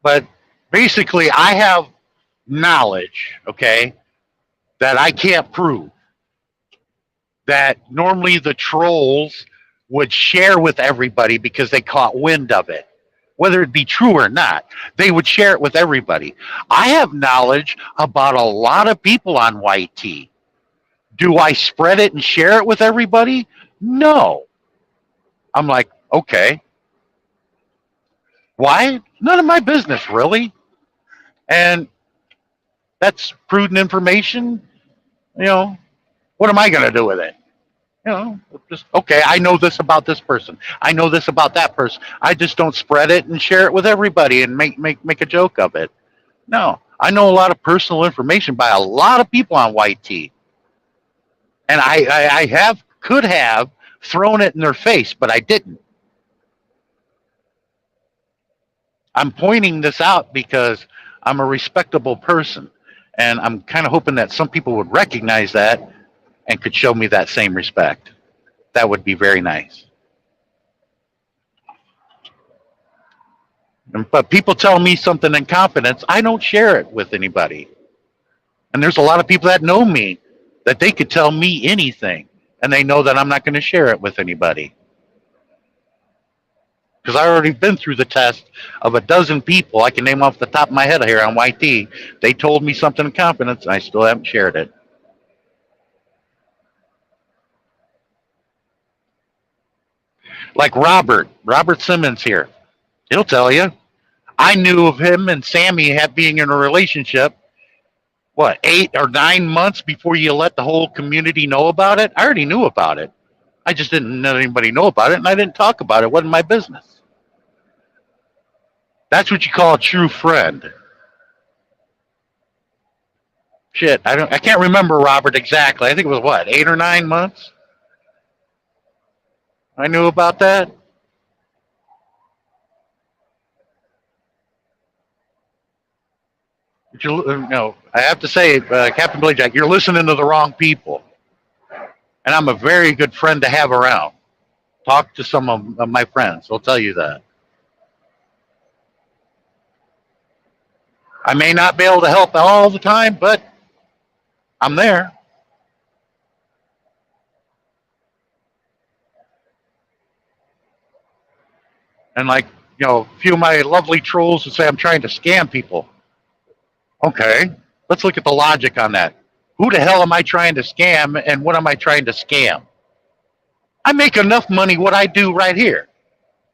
But basically, I have knowledge, okay, that I can't prove. That normally the trolls would share with everybody because they caught wind of it. Whether it be true or not, they would share it with everybody. I have knowledge about a lot of people on YT. Do I spread it and share it with everybody? No. I'm like, okay. Why? None of my business, really. And That's prudent information. You know, what am I going to do with it? You know, just okay. I know this about this person. I know this about that person. I just don't spread it and share it with everybody and make a joke of it. No, I know a lot of personal information by a lot of people on YT, and I have could have thrown it in their face, but I didn't. I'm pointing this out because I'm a respectable person, and I'm kind of hoping that some people would recognize that and could show me that same respect. That would be very nice. But people tell me something in confidence, I don't share it with anybody. And there's a lot of people that know me that they could tell me anything, and they know that I'm not going to share it with anybody. Because I already been through the test of a dozen people I can name off the top of my head here on YT. They told me something in confidence, and I still haven't shared it. Like Robert Simmons here. He'll tell you. I knew of him and Sammy being in a relationship, what, 8 or 9 months before you let the whole community know about it? I already knew about it. I just didn't let anybody know about it, and I didn't talk about it. It wasn't my business. That's what you call a true friend. Shit, I can't remember Robert exactly. I think it was what, 8 or 9 months? I knew about that. But I have to say, Captain Billy Jack, you're listening to the wrong people. And I'm a very good friend to have around. Talk to some of my friends. They'll tell you that. I may not be able to help all the time, but I'm there. And like, a few of my lovely trolls would say I'm trying to scam people. Okay, let's look at the logic on that. Who the hell am I trying to scam, and what am I trying to scam? I make enough money what I do right here.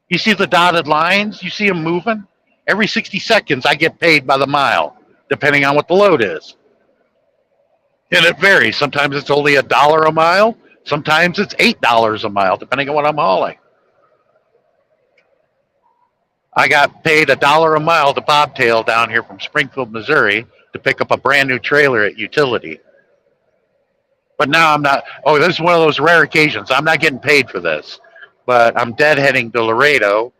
You see the dotted lines? You see them moving? Every 60 seconds I get paid by the mile, depending on what the load is. And it varies. Sometimes it's only $1 a mile. Sometimes it's $8 a mile, depending on what I'm hauling. I got paid $1 a mile to bobtail down here from Springfield, Missouri, to pick up a brand new trailer at Utility. But now I'm not. Oh, this is one of those rare occasions. I'm not getting paid for this, but I'm deadheading to Laredo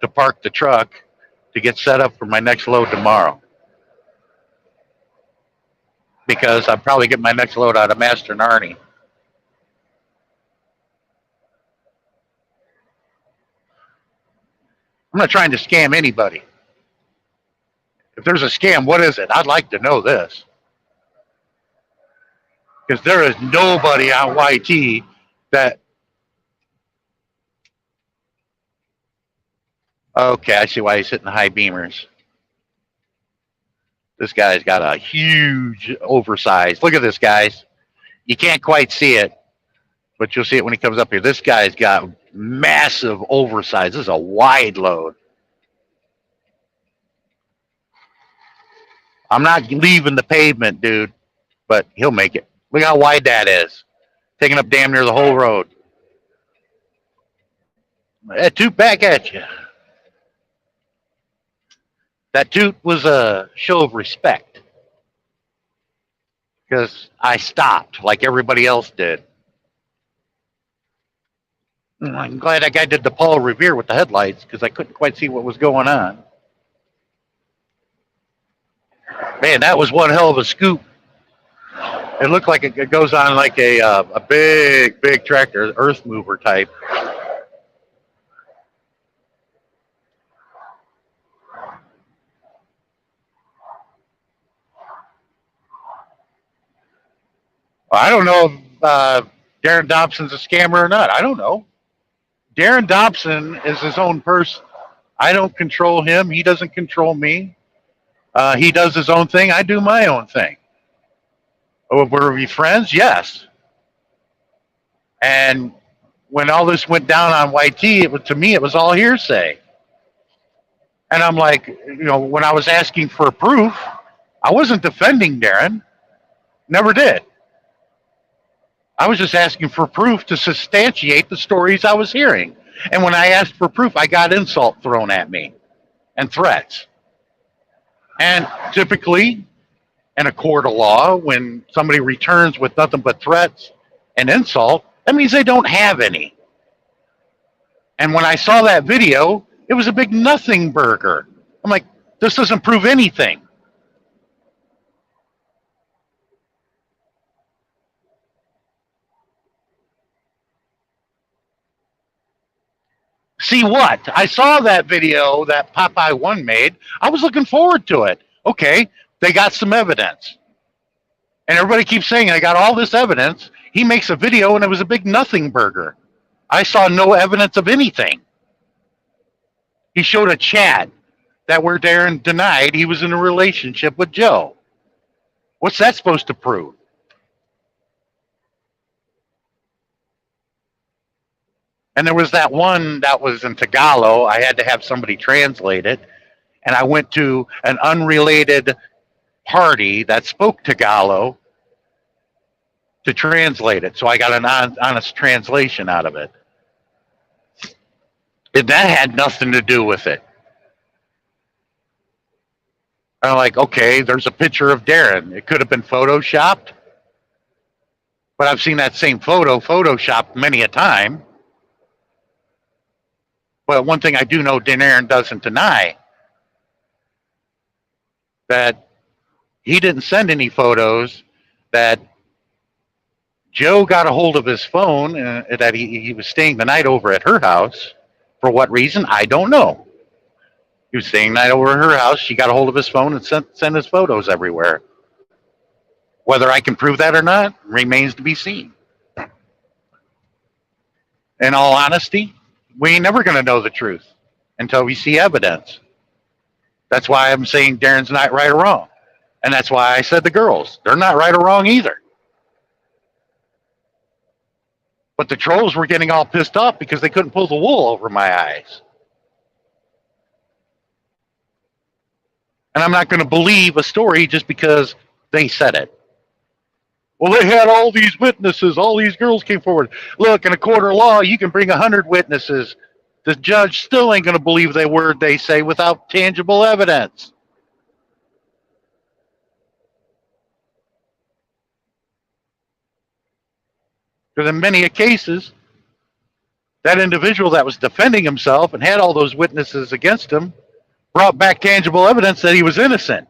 to park the truck to get set up for my next load tomorrow. Because I'm probably getting my next load out of Master Narnie. I'm not trying to scam anybody. If there's a scam, what is it? I'd like to know this. Because there is nobody on YT that. Okay, I see why he's hitting the high beamers. This guy's got a huge oversized. Look at this, guys. You can't quite see it, but you'll see it when he comes up here. This guy's got massive oversized. This is a wide load. I'm not leaving the pavement, dude, but he'll make it. Look how wide that is. Taking up damn near the whole road. That toot back at you. That toot was a show of respect. Because I stopped like everybody else did. I'm glad that guy did the Paul Revere with the headlights because I couldn't quite see what was going on. Man, that was one hell of a scoop. It looked like it goes on like a big tractor, earth mover type. I don't know if Darren Dobson's a scammer or not. I don't know. Darren Dobson is his own person. I don't control him. He doesn't control me. He does his own thing. I do my own thing. Oh, were we friends? Yes. And when all this went down on YT, to me, it was all hearsay. And I'm like, when I was asking for proof, I wasn't defending Darren. Never did. I was just asking for proof to substantiate the stories I was hearing. And when I asked for proof, I got insult thrown at me and threats. And typically, in a court of law, when somebody returns with nothing but threats and insult, that means they don't have any. And when I saw that video, it was a big nothing burger. I'm like, this doesn't prove anything. See what? I saw that video that Popeye One made. I was looking forward to it. Okay, they got some evidence. And everybody keeps saying, I got all this evidence. He makes a video and it was a big nothing burger. I saw no evidence of anything. He showed a chat that where Darren denied he was in a relationship with Joe. What's that supposed to prove? And there was that one that was in Tagalog. I had to have somebody translate it. And I went to an unrelated party that spoke Tagalog to translate it. So I got an honest translation out of it. And that had nothing to do with it. I'm like, okay, there's a picture of Darren. It could have been photoshopped, but I've seen that same photo photoshopped many a time. But one thing I do know Darren doesn't deny, that he didn't send any photos, that Joe got a hold of his phone, that he was staying the night over at her house. For what reason? I don't know. He was staying the night over at her house. She got a hold of his phone and sent his photos everywhere. Whether I can prove that or not remains to be seen. In all honesty, we ain't never going to know the truth until we see evidence. That's why I'm saying Darren's not right or wrong. And that's why I said the girls, they're not right or wrong either. But the trolls were getting all pissed off because they couldn't pull the wool over my eyes. And I'm not going to believe a story just because they said it. Well, they had all these witnesses. All these girls came forward. Look, in a court of law, you can bring 100 witnesses. The judge still ain't going to believe the word they say without tangible evidence. Because in many cases, that individual that was defending himself and had all those witnesses against him brought back tangible evidence that he was innocent.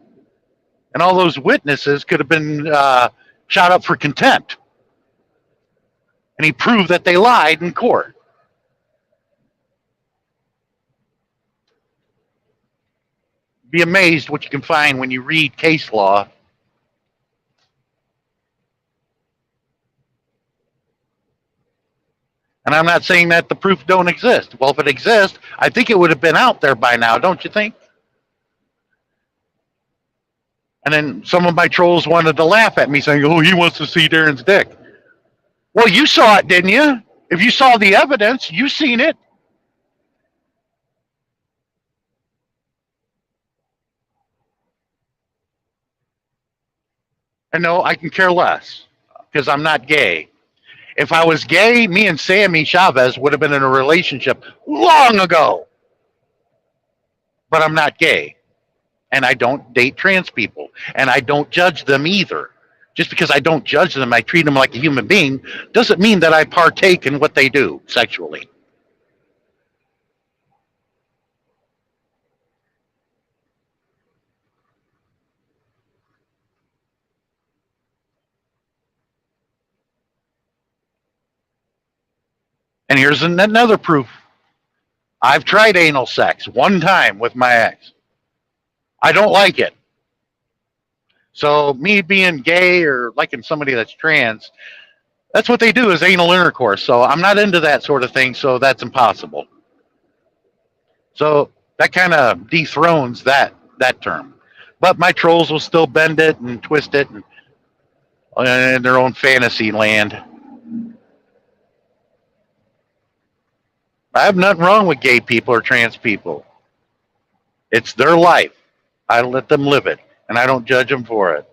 And all those witnesses could have been shot up for contempt. And he proved that they lied in court. Be amazed what you can find when you read case law. And I'm not saying that the proof don't exist. Well, if it exists, I think it would have been out there by now, don't you think? And then some of my trolls wanted to laugh at me saying, oh, he wants to see Darren's dick. Well, you saw it, didn't you? If you saw the evidence, you seen it. And no, I can care less because I'm not gay. If I was gay, me and Sammy Chavez would have been in a relationship long ago. But I'm not gay. And I don't date trans people. And I don't judge them either. Just because I don't judge them, I treat them like a human being, doesn't mean that I partake in what they do sexually. And here's another proof. I've tried anal sex one time with my ex. I don't like it. So me being gay or liking somebody that's trans, that's what they do is anal intercourse. So I'm not into that sort of thing, so that's impossible. So that kind of dethrones that term. But my trolls will still bend it and twist it in their own fantasy land. I have nothing wrong with gay people or trans people. It's their life. I let them live it. and I don't judge them for it.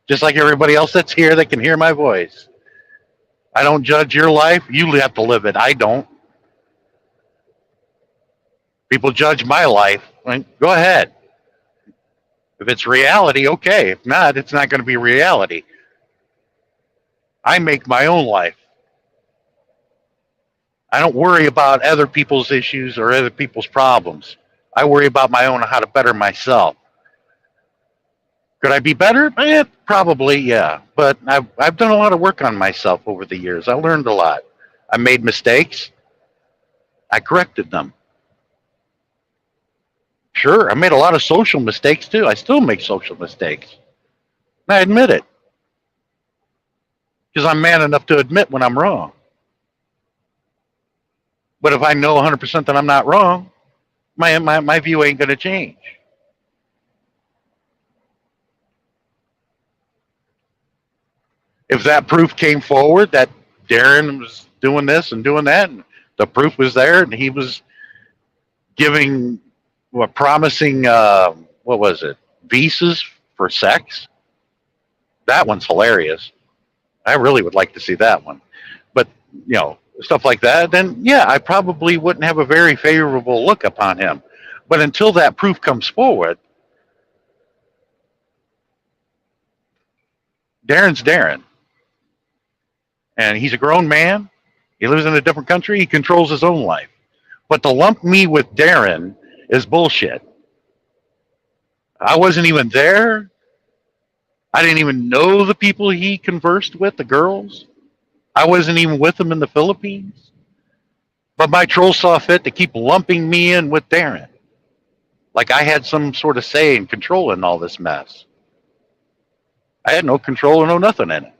Just like everybody else that's here that can hear my voice. I don't judge your life. You have to live it. I don't. People judge my life. Go ahead. If it's reality, okay. If not, it's not going to be reality. I make my own life. I don't worry about other people's issues or other people's problems. I worry about my own, how to better myself. Could I be better? Probably, yeah. But I've done a lot of work on myself over the years. I learned a lot. I made mistakes. I corrected them. Sure, I made a lot of social mistakes too. I still make social mistakes. I admit it. Because I'm man enough to admit when I'm wrong. But if I know 100% that I'm not wrong, my view ain't going to change. If that proof came forward that Darren was doing this and doing that, and the proof was there, and he was giving, promising, what was it, visas for sex, that one's hilarious. I really would like to see that one. But, stuff like that, then yeah, I probably wouldn't have a very favorable look upon him. But until that proof comes forward, Darren's Darren. And he's a grown man. He lives in a different country. He controls his own life. But to lump me with Darren is bullshit. I wasn't even there. I didn't even know the people he conversed with, the girls. I wasn't even with him in the Philippines. But my troll saw fit to keep lumping me in with Darren. Like I had some sort of say and control in all this mess. I had no control or no nothing in it.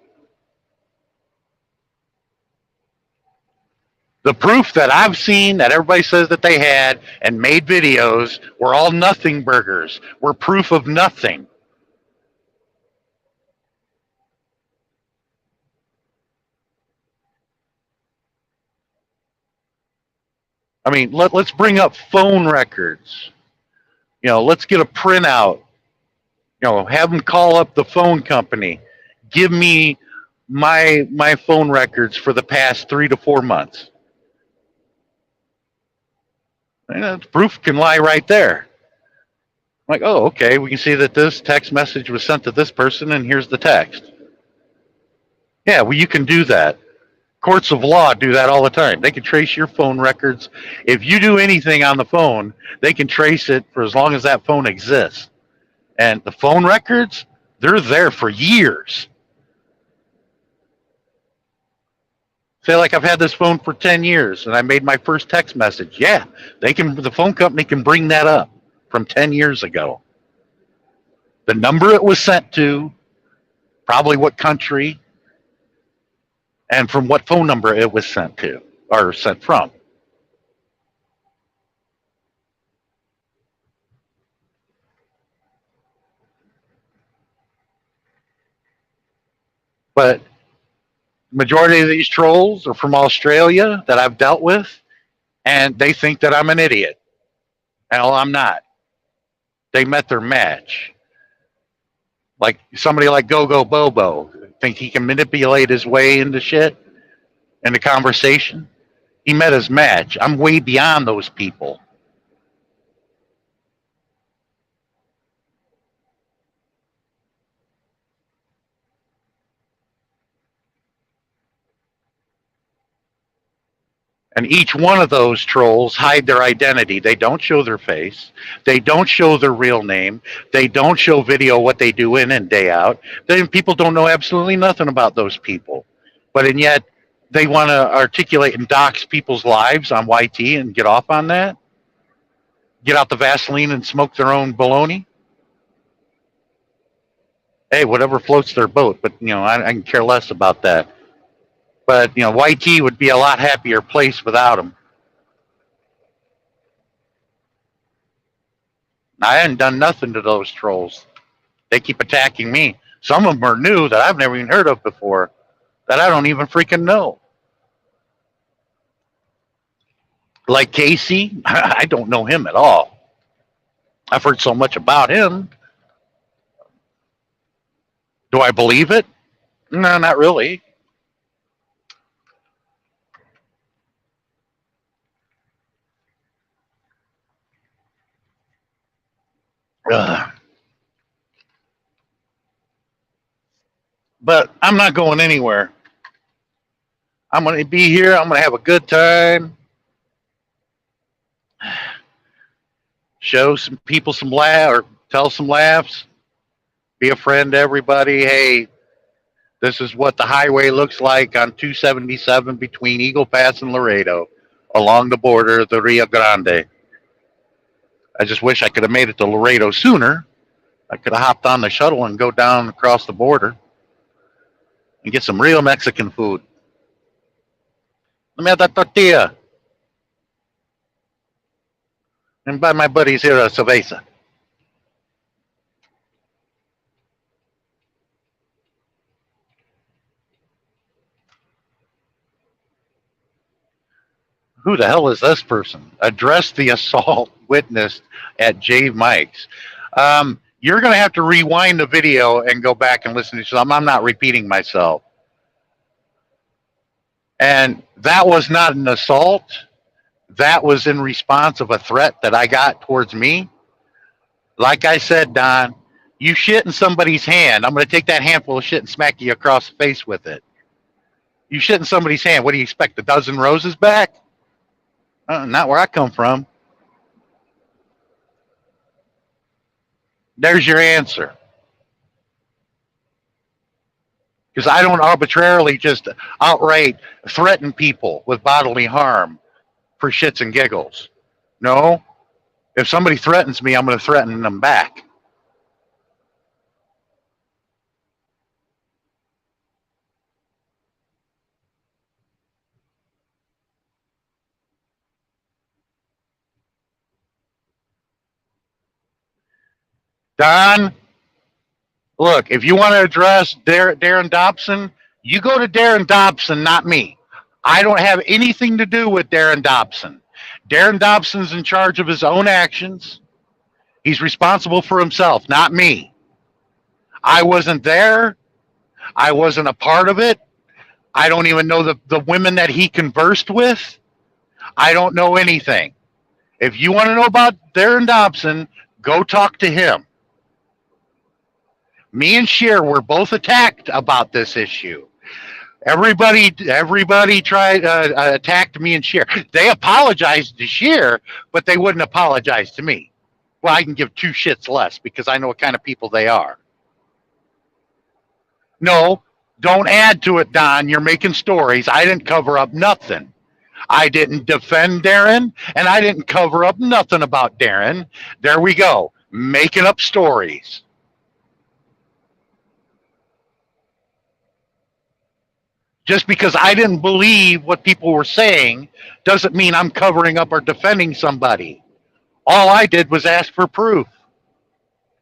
The proof that I've seen that everybody says that they had and made videos were all nothing burgers, were proof of nothing. I mean, let's bring up phone records. Let's get a printout. Have them call up the phone company. Give me my phone records for the past 3 to 4 months. Proof can lie right there. I'm like, oh, okay, we can see that this text message was sent to this person, and here's the text. Yeah, well, you can do that. Courts of law do that all the time. They can trace your phone records. If you do anything on the phone, they can trace it for as long as that phone exists. And the phone records, they're there for years. Say like I've had this phone for 10 years and I made my first text message. Yeah, the phone company can bring that up from 10 years ago. The number it was sent to, probably what country, and from what phone number it was sent to or sent from. But majority of these trolls are from Australia that I've dealt with, and they think that I'm an idiot. Hell, I'm not. They met their match. Like somebody like Gogo Bobo, think he can manipulate his way into shit, into conversation. He met his match. I'm way beyond those people. And each one of those trolls hide their identity. They don't show their face. They don't show their real name. They don't show video what they do in and day out. Then people don't know absolutely nothing about those people. But and yet they want to articulate and dox people's lives on YT and get off on that. Get out the Vaseline and smoke their own baloney. Hey, whatever floats their boat. But I can care less about that. But YT would be a lot happier place without him. I hadn't done nothing to those trolls. They keep attacking me. Some of them are new that I've never even heard of before, that I don't even freaking know. Like Casey, I don't know him at all. I've heard so much about him. Do I believe it? No, not really. Ugh. But I'm not going anywhere. I'm going to be here. I'm going to have a good time. Show some people some laugh or tell some laughs. Be a friend to everybody. Hey, this is what the highway looks like on 277 between Eagle Pass and Laredo, along the border of the Rio Grande. I just wish I could have made it to Laredo sooner. I could have hopped on the shuttle and go down across the border and get some real Mexican food. Let me have that tortilla and buy my buddies here a cerveza. Who the hell is this person? Address the assault witnessed at J Mike's. You're going to have to rewind the video and go back and listen to some. I'm not repeating myself. And that was not an assault. That was in response of a threat that I got towards me. Like I said, Don, you shit in somebody's hand. I'm going to take that handful of shit and smack you across the face with it. You shit in somebody's hand. What do you expect? A dozen roses back? Not where I come from. There's your answer. Because I don't arbitrarily just outright threaten people with bodily harm for shits and giggles. No. If somebody threatens me, I'm going to threaten them back. Don, look, if you want to address Darren Dobson, you go to Darren Dobson, not me. I don't have anything to do with Darren Dobson. Darren Dobson's in charge of his own actions. He's responsible for himself, not me. I wasn't there. I wasn't a part of it. I don't even know the women that he conversed with. I don't know anything. If you want to know about Darren Dobson, go talk to him. Me and Sheer were both attacked about this issue. Everybody tried attacked me and Sheer. They apologized to Sheer, but they wouldn't apologize to me. Well, I can give two shits less because I know what kind of people they are. No, don't add to it, Don. You're making stories. I didn't cover up nothing. I didn't defend Darren, and I didn't cover up nothing about Darren. There we go, making up stories. Just because I didn't believe what people were saying doesn't mean I'm covering up or defending somebody. All I did was ask for proof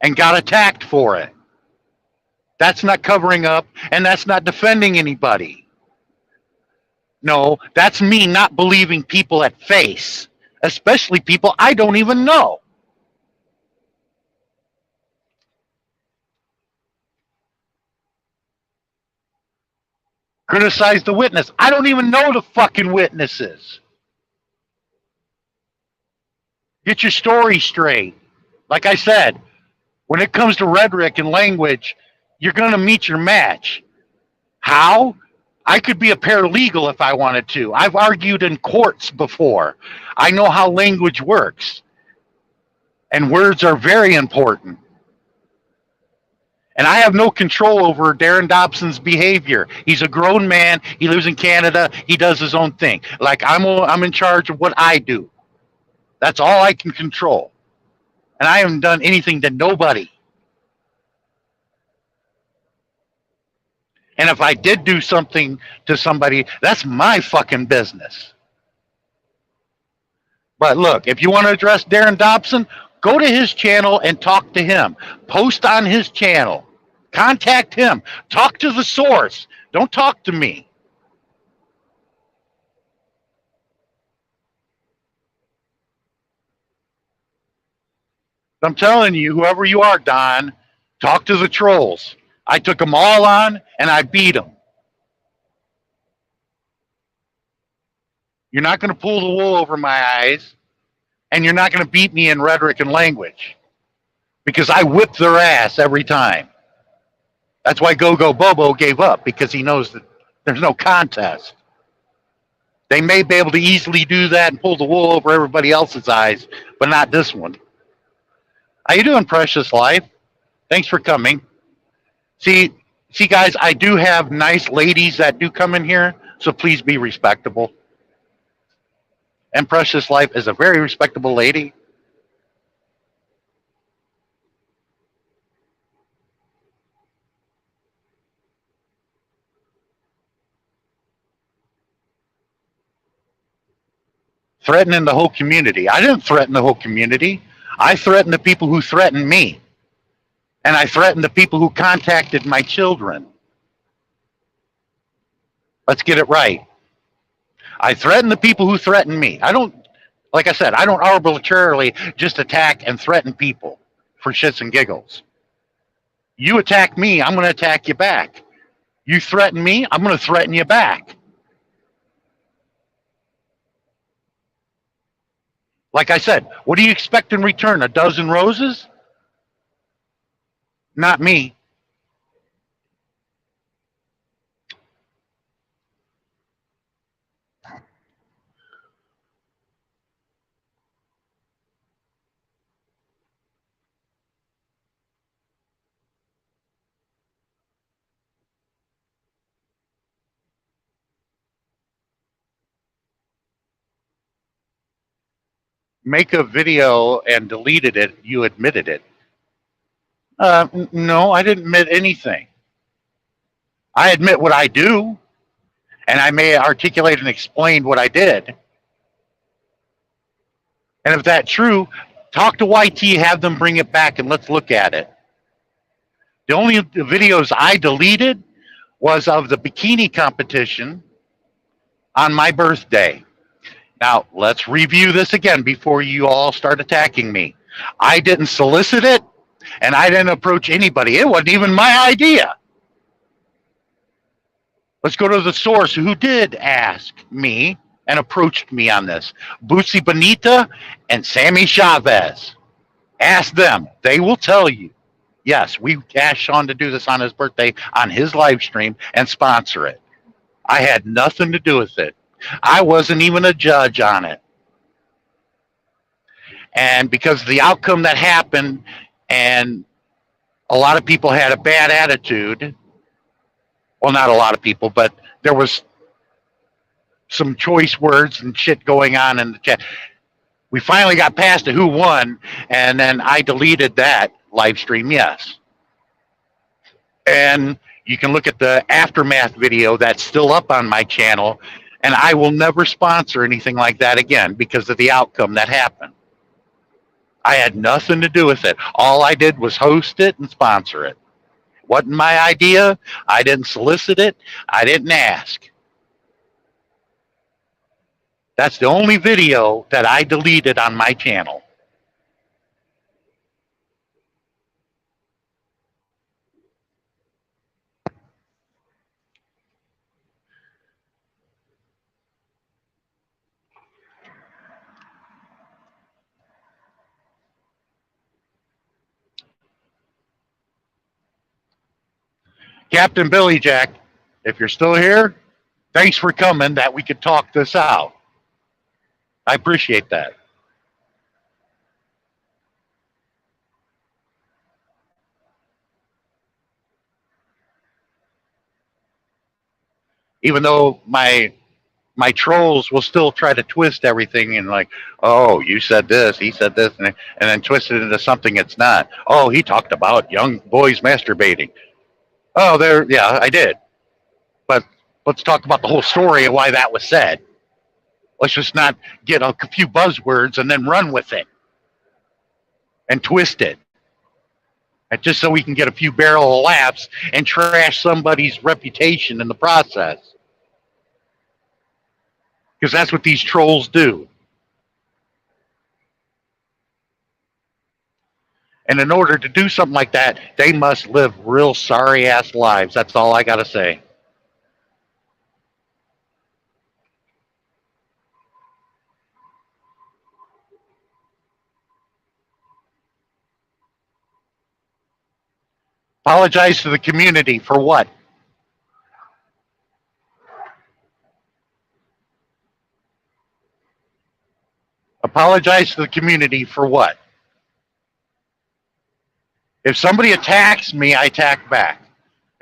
and got attacked for it. That's not covering up and that's not defending anybody. No, that's me not believing people at face, especially people I don't even know. Criticize the witness. I don't even know the fucking witnesses. Get your story straight. Like I said, when it comes to rhetoric and language, you're going to meet your match. How? I could be a paralegal if I wanted to. I've argued in courts before. I know how language works. And words are very important. And I have no control over Darren Dobson's behavior. He's a grown man. He lives in Canada. He does his own thing. Like I'm in charge of what I do. That's all I can control. And I haven't done anything to nobody. And if I did do something to somebody, that's my fucking business. But look, if you want to address Darren Dobson, go to his channel and talk to him. Post on his channel. Contact him. Talk to the source. Don't talk to me. I'm telling you, whoever you are, Don, talk to the trolls. I took them all on and I beat them. You're not going to pull the wool over my eyes, and you're not going to beat me in rhetoric and language because I whip their ass every time. That's why Go-Go Bobo gave up, because he knows that there's no contest. They may be able to easily do that and pull the wool over everybody else's eyes, but not this one. How you doing, precious life? Thanks for coming. See, guys, I do have nice ladies that do come in here, so please be respectable. And Precious Life is a very respectable lady. Threatening the whole community. I didn't threaten the whole community. I threatened the people who threatened me. And I threatened the people who contacted my children. Let's get it right. I threatened the people who threatened me. I don't, like I said, I don't arbitrarily just attack and threaten people for shits and giggles. You attack me, I'm going to attack you back. You threaten me, I'm going to threaten you back. Like I said, what do you expect in return? A dozen roses? Not me. Make a video and deleted it, you admitted it. No, I didn't admit anything. I admit what I do, and I may articulate and explain what I did. And if that's true, talk to YT, have them bring it back, and let's look at it. The only videos I deleted was of the bikini competition on my birthday. Now, let's review this again before you all start attacking me. I didn't solicit it, and I didn't approach anybody. It wasn't even my idea. Let's go to the source who did ask me and approached me on this. Bootsy Bonita and Sammy Chavez. Ask them. They will tell you. Yes, we asked Sean to do this on his birthday on his live stream and sponsor it. I had nothing to do with it. I wasn't even a judge on it. And because of the outcome that happened, and a lot of people had a bad attitude, well, not a lot of people, but there was some choice words and shit going on in the chat. We finally got past it, who won, and then I deleted that live stream, yes. And you can look at the aftermath video that's still up on my channel, and I will never sponsor anything like that again because of the outcome that happened. I had nothing to do with it. All I did was host it and sponsor it. It wasn't my idea. I didn't solicit it. I didn't ask. That's the only video that I deleted on my channel. Captain Billy Jack, if you're still here, thanks for coming that we could talk this out. I appreciate that. Even though my trolls will still try to twist everything and like, oh, you said this, he said this, and then twist it into something it's not. Oh, he talked about young boys masturbating. Oh, there, yeah, I did. But let's talk about the whole story and why that was said. Let's just not get a few buzzwords and then run with it and twist it. And just so we can get a few barrel of laughs and trash somebody's reputation in the process. Because that's what these trolls do. And in order to do something like that, they must live real sorry ass lives. That's all I got to say. Apologize to the community for what? Apologize to the community for what? If somebody attacks me, I attack back.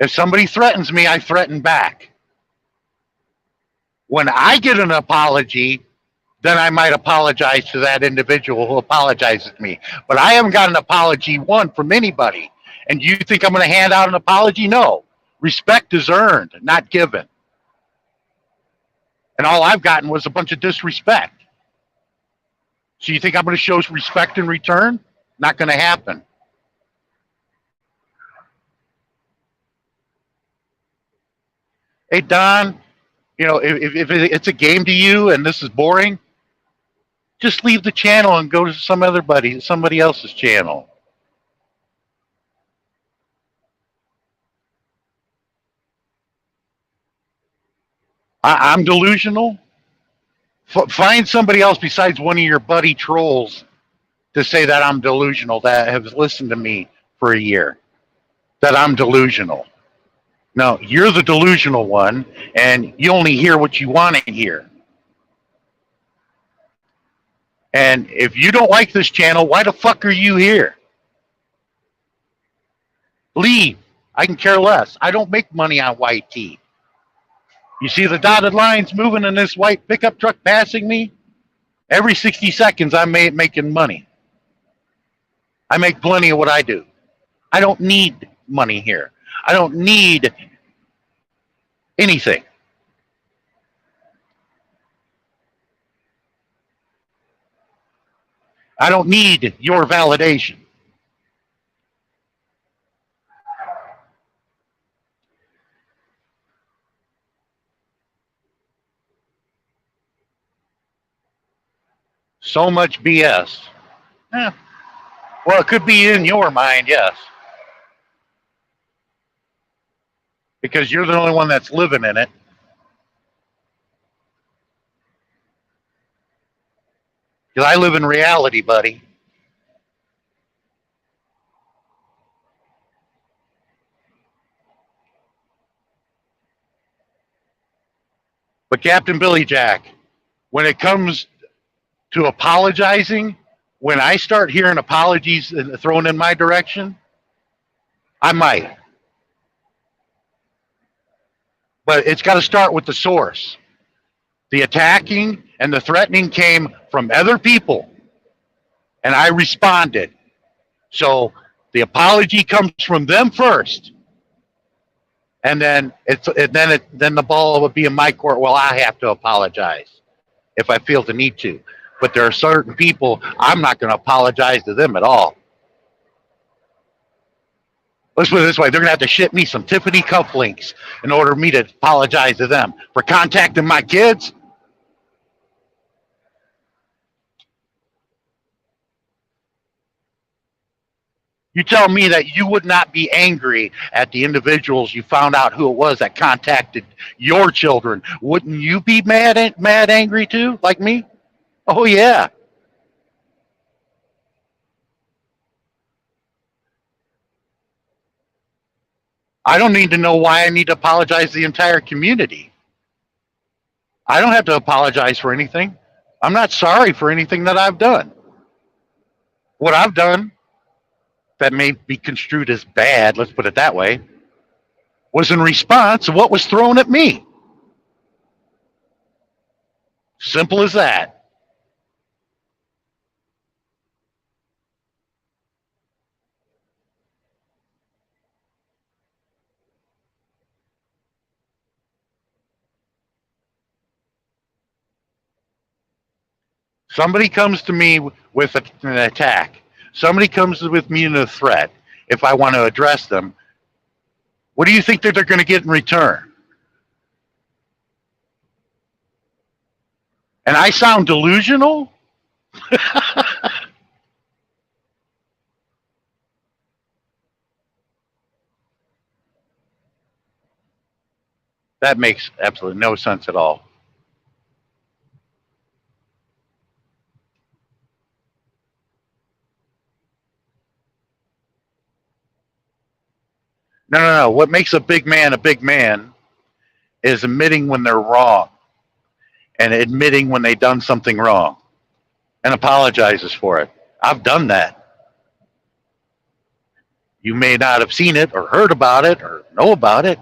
If somebody threatens me, I threaten back. When I get an apology, then I might apologize to that individual who apologizes to me. But I haven't got an apology one from anybody. And you think I'm going to hand out an apology? No. Respect is earned, not given. And all I've gotten was a bunch of disrespect. So you think I'm going to show respect in return? Not going to happen. Hey, Don, if it's a game to you and this is boring, just leave the channel and go to somebody else's channel. I'm delusional. Find somebody else besides one of your buddy trolls to say that I'm delusional, that have listened to me for a year, that I'm delusional. No, you're the delusional one, and you only hear what you want to hear. And if you don't like this channel, why the fuck are you here? Leave. I can care less. I don't make money on YT. You see the dotted lines moving in this white pickup truck passing me? Every 60 seconds, I'm making money. I make plenty of what I do. I don't need money here. I don't need anything. I don't need your validation. So much BS. Eh, well, it could be in your mind, yes. Because you're the only one that's living in it. Because I live in reality, buddy. But Captain Billy Jack, when it comes to apologizing, when I start hearing apologies thrown in my direction, I might. But it's got to start with the source. The attacking and the threatening came from other people, and I responded. So the apology comes from them first, and then then the ball would be in my court. Well, I have to apologize if I feel the need to. But there are certain people I'm not going to apologize to them at all. Let's put it this way: they're going to have to ship me some Tiffany cufflinks in order for me to apologize to them for contacting my kids. You tell me that you would not be angry at the individuals you found out who it was that contacted your children. Wouldn't you be mad, angry too, like me? Oh, yeah. I don't need to know why I need to apologize to the entire community. I don't have to apologize for anything. I'm not sorry for anything that I've done. What I've done that may be construed as bad, let's put it that way, was in response to what was thrown at me. Simple as that. Somebody comes to me with an attack. Somebody comes with me in a threat. If I want to address them, what do you think that they're going to get in return? And I sound delusional? That makes absolutely no sense at all. No, no, no. What makes a big man is admitting when they're wrong and admitting when they've done something wrong and apologizes for it. I've done that. You may not have seen it or heard about it or know about it,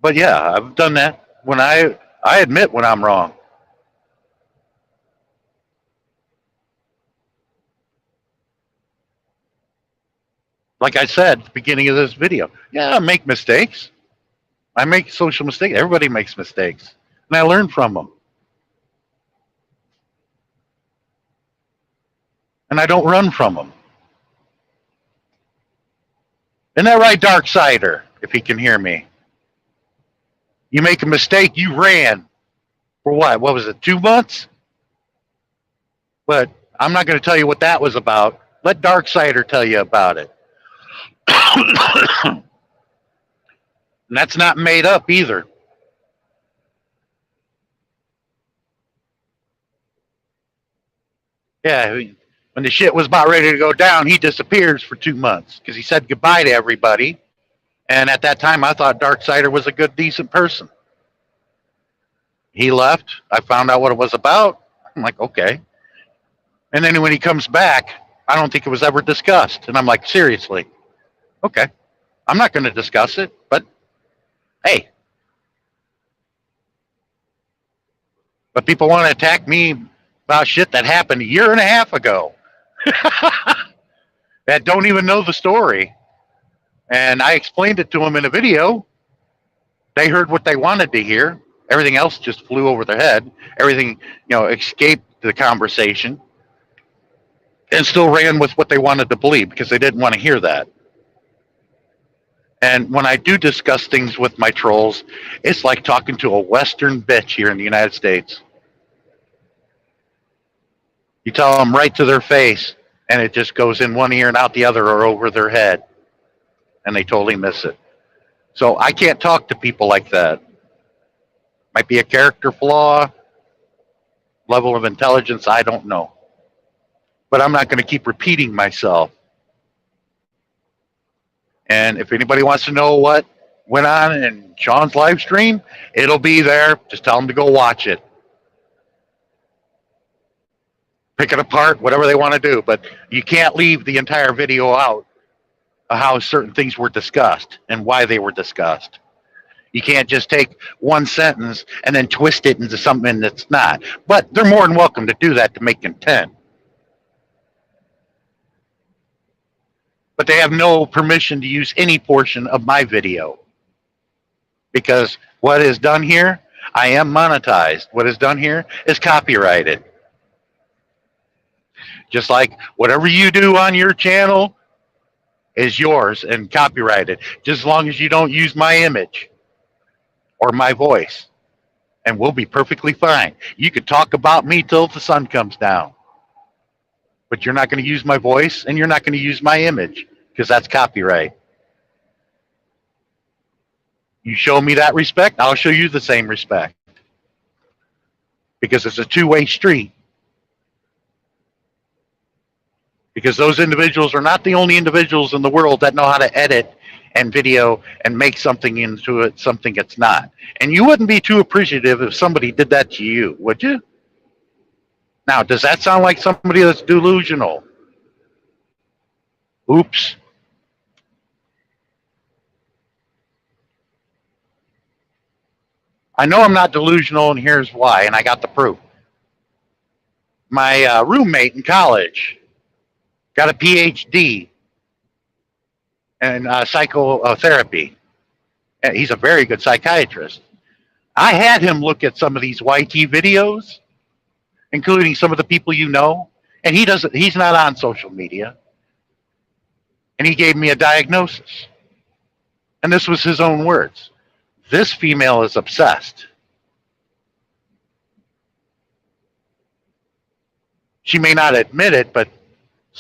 but yeah, I've done that. When I admit when I'm wrong. Like I said at the beginning of this video, yeah, I make mistakes. I make social mistakes. Everybody makes mistakes, and I learn from them. And I don't run from them. Isn't that right, Darksider? If he can hear me, you make a mistake, you ran for what? What was it? 2 months? But I'm not going to tell you what that was about. Let Darksider tell you about it. And that's not made up either. Yeah, when the shit was about ready to go down, he disappears for 2 months because he said goodbye to everybody. And at that time, I thought Darksider was a good, decent person. He left. I found out what it was about. I'm like, okay. And then when he comes back, I don't think it was ever discussed. And I'm like, seriously? Okay. I'm not going to discuss it, but hey. But people want to attack me about shit that happened a year and a half ago that don't even know the story. And I explained it to them in a video. They heard what they wanted to hear. Everything else just flew over their head. Everything, escaped the conversation and still ran with what they wanted to believe because they didn't want to hear that. And when I do discuss things with my trolls, it's like talking to a Western bitch here in the United States. You tell them right to their face, and it just goes in one ear and out the other or over their head. And they totally miss it. So I can't talk to people like that. Might be a character flaw, level of intelligence, I don't know. But I'm not going to keep repeating myself. And if anybody wants to know what went on in Sean's live stream, it'll be there. Just tell them to go watch it. Pick it apart, whatever they want to do. But you can't leave the entire video out of how certain things were discussed and why they were discussed. You can't just take one sentence and then twist it into something that's not. But they're more than welcome to do that to make content. But they have no permission to use any portion of my video. Because what is done here, I am monetized. What is done here is copyrighted. Just like whatever you do on your channel is yours and copyrighted. Just as long as you don't use my image or my voice. And we'll be perfectly fine. You could talk about me till the sun comes down. But you're not going to use my voice and you're not going to use my image because that's copyright. You show me that respect, I'll show you the same respect. Because it's a two-way street. Because those individuals are not the only individuals in the world that know how to edit and video and make something into it something it's not. And you wouldn't be too appreciative if somebody did that to you, would you? Now, does that sound like somebody that's delusional? Oops. I know I'm not delusional, and here's why, and I got the proof. My roommate in college got a PhD in psychotherapy. And he's a very good psychiatrist. I had him look at some of these YT videos, including some of the people you know, and he's not on social media. And he gave me a diagnosis. And this was his own words. This female is obsessed. She may not admit it, but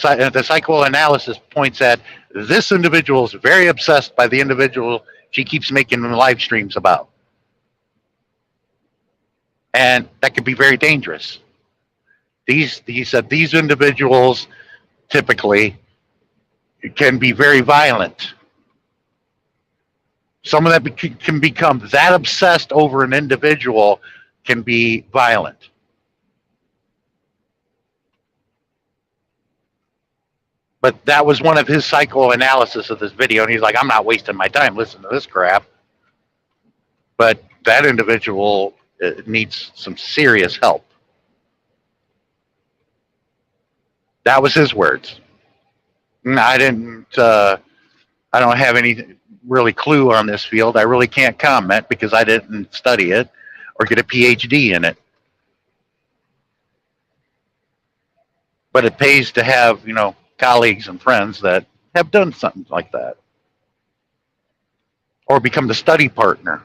the psychoanalysis points at this individual is very obsessed by the individual she keeps making live streams about. And that could be very dangerous. He said these individuals typically can be very violent. Someone that can become that obsessed over an individual can be violent. But that was one of his psychoanalysis of this video, and he's like, I'm not wasting my time listening to this crap. But that individual needs some serious help. That was his words. I don't have any really clue on this field. I really can't comment because I didn't study it or get a PhD in it. But it pays to have, colleagues and friends that have done something like that, or become the study partner.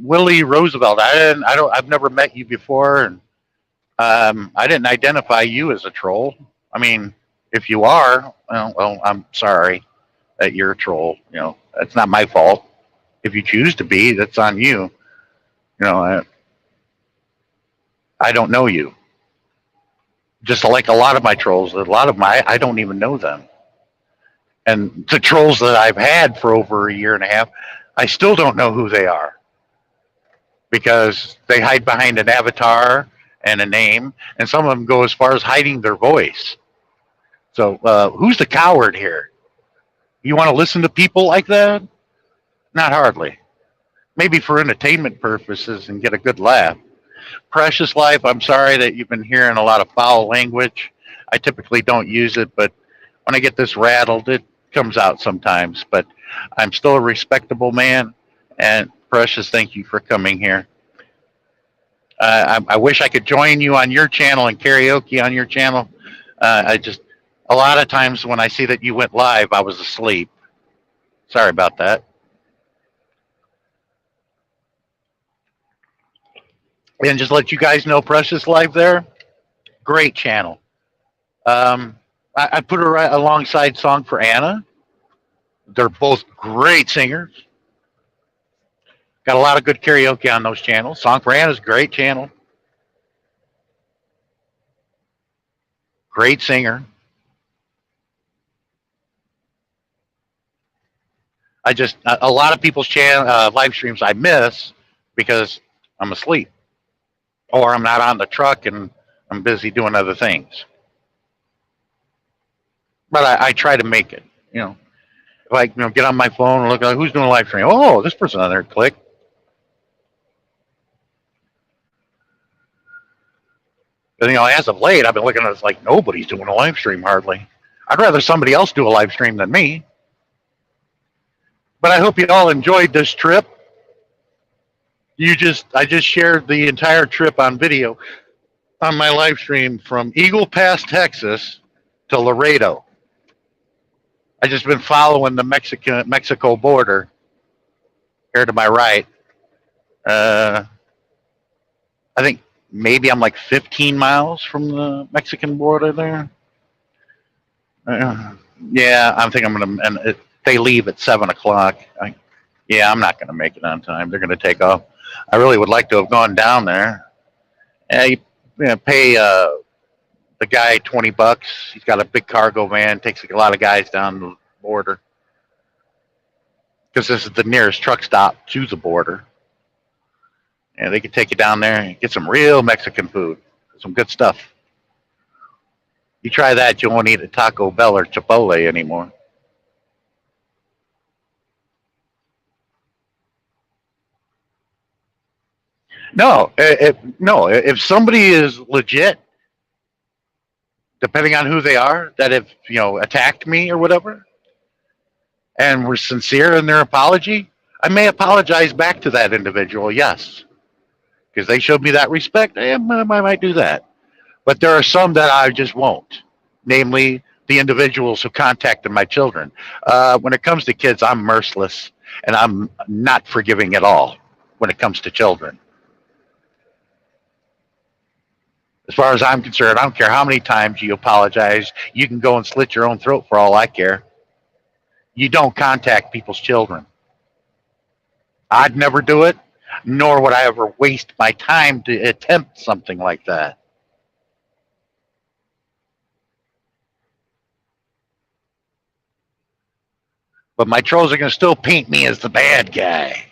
Willie Roosevelt. I've never met you before, and I didn't identify you as a troll. I mean, if you are, well, I'm sorry that you're a troll. It's not my fault. If you choose to be, that's on you. I don't know you. Just like a lot of my trolls, I don't even know them. And the trolls that I've had for over a year and a half, I still don't know who they are, because they hide behind an avatar and a name, and some of them go as far as hiding their voice. So who's the coward here? You want to listen to people like that? Not hardly. Maybe for entertainment purposes and get a good laugh. Precious Life, I'm sorry that you've been hearing a lot of foul language. I typically don't use it, but when I get this rattled, it comes out sometimes. But I'm still a respectable man, and Precious, thank you for coming here. I wish I could join you on your channel and karaoke on your channel. A lot of times when I see that you went live, I was asleep. Sorry about that. And just let you guys know, Precious Life there, great channel. I put her right alongside Song for Anna. They're both great singers. Got a lot of good karaoke on those channels. Song for Anna's a great channel. Great singer. A lot of people's live streams I miss because I'm asleep, or I'm not on the truck and I'm busy doing other things. But I try to make it, If I get on my phone and look at who's doing a live stream. Oh, this person on there, click. But, as of late, I've been looking at it like nobody's doing a live stream hardly. I'd rather somebody else do a live stream than me. But I hope you all enjoyed this trip. I just shared the entire trip on video on my live stream from Eagle Pass, Texas to Laredo. I just been following the Mexico border here to my right. I think maybe I'm like 15 miles from the Mexican border there. Yeah, I think I'm gonna. And they leave at 7 o'clock. I'm not gonna make it on time. They're gonna take off. I really would like to have gone down there. You pay the guy $20. He's got a big cargo van. Takes a lot of guys down the border because this is the nearest truck stop to the border. And they can take you down there and get some real Mexican food, some good stuff. You try that, you won't eat at Taco Bell or Chipotle anymore. No, if somebody is legit, depending on who they are, that have attacked me or whatever, and were sincere in their apology, I may apologize back to that individual, yes, because they showed me that respect. I might do that. But there are some that I just won't, namely the individuals who contacted my children. When it comes to kids, I'm merciless and I'm not forgiving at all when it comes to children. As far as I'm concerned, I don't care how many times you apologize. You can go and slit your own throat for all I care. You don't contact people's children. I'd never do it, nor would I ever waste my time to attempt something like that. But my trolls are going to still paint me as the bad guy.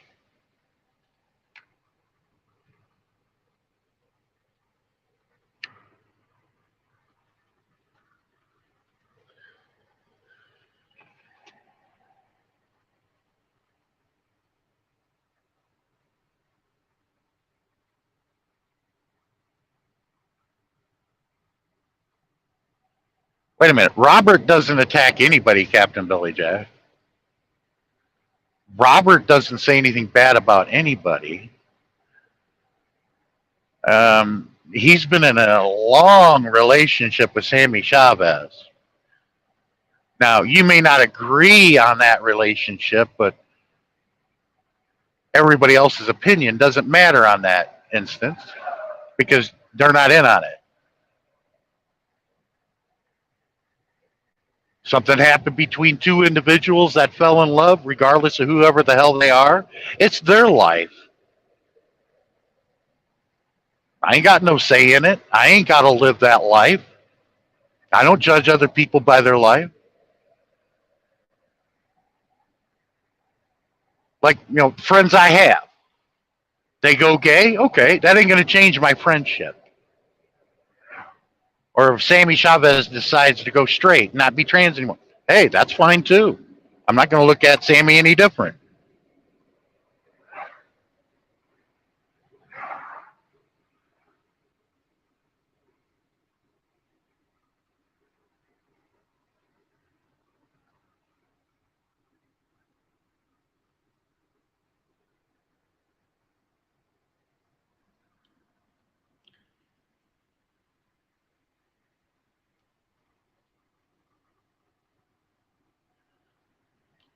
Wait a minute. Robert doesn't attack anybody, Captain Billy Jack. Robert doesn't say anything bad about anybody. He's been in a long relationship with Sammy Chavez. Now, you may not agree on that relationship, but everybody else's opinion doesn't matter on that instance because they're not in on it. Something happened between two individuals that fell in love, regardless of whoever the hell they are. It's their life. I ain't got no say in it. I ain't got to live that life. I don't judge other people by their life. Like, friends I have, they go gay. Okay, that ain't going to change my friendship. Or if Sammy Chavez decides to go straight, not be trans anymore, hey, that's fine too. I'm not going to look at Sammy any different.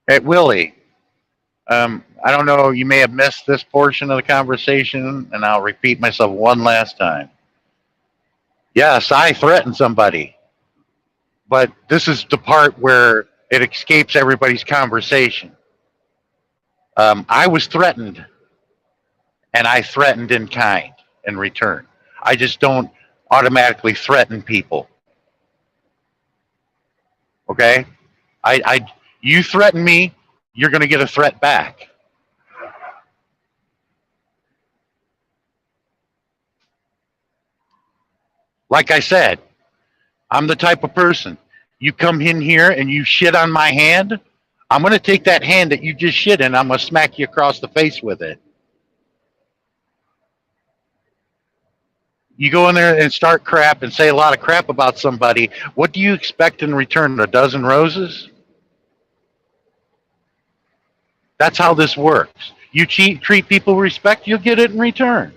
Hey, Willie, I don't know, you may have missed this portion of the conversation, and I'll repeat myself one last time. Yes, I threatened somebody, but this is the part where it escapes everybody's conversation. I was threatened, and I threatened in kind in return. I just don't automatically threaten people. Okay? You threaten me, you're going to get a threat back. Like I said, I'm the type of person. You come in here and you shit on my hand, I'm going to take that hand that you just shit in, I'm going to smack you across the face with it. You go in there and start crap and say a lot of crap about somebody. What do you expect in return? A dozen roses? That's how this works. You treat people with respect, you'll get it in return.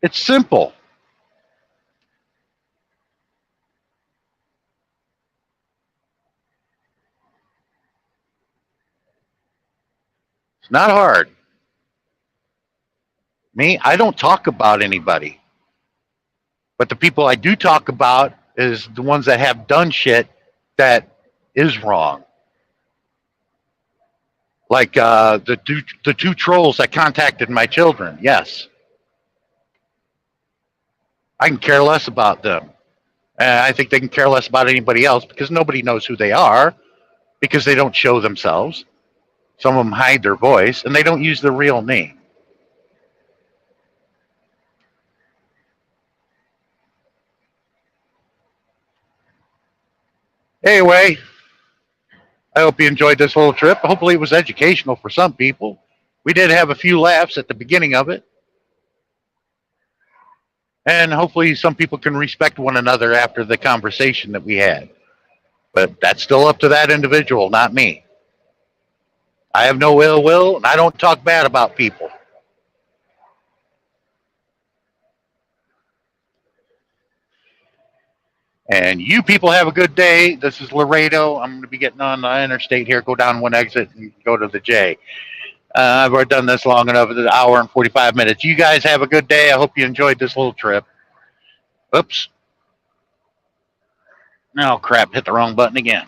It's simple. It's not hard. Me, I don't talk about anybody. But the people I do talk about is the ones that have done shit that is wrong. Like the two trolls that contacted my children. Yes, I can care less about them. And I think they can care less about anybody else because nobody knows who they are because they don't show themselves. Some of them hide their voice and they don't use their real name. Anyway, I hope you enjoyed this little trip. Hopefully, it was educational for some people. We did have a few laughs at the beginning of it. And hopefully, some people can respect one another after the conversation that we had. But that's still up to that individual, not me. I have no ill will, and I don't talk bad about people. And you people have a good day. This is Laredo. I'm going to be getting on the interstate here, go down one exit and go to the J. I've already done this long enough. It's an hour and 45 minutes. You guys have a good day. I hope you enjoyed this little trip. Oops. Oh, crap. Hit the wrong button again.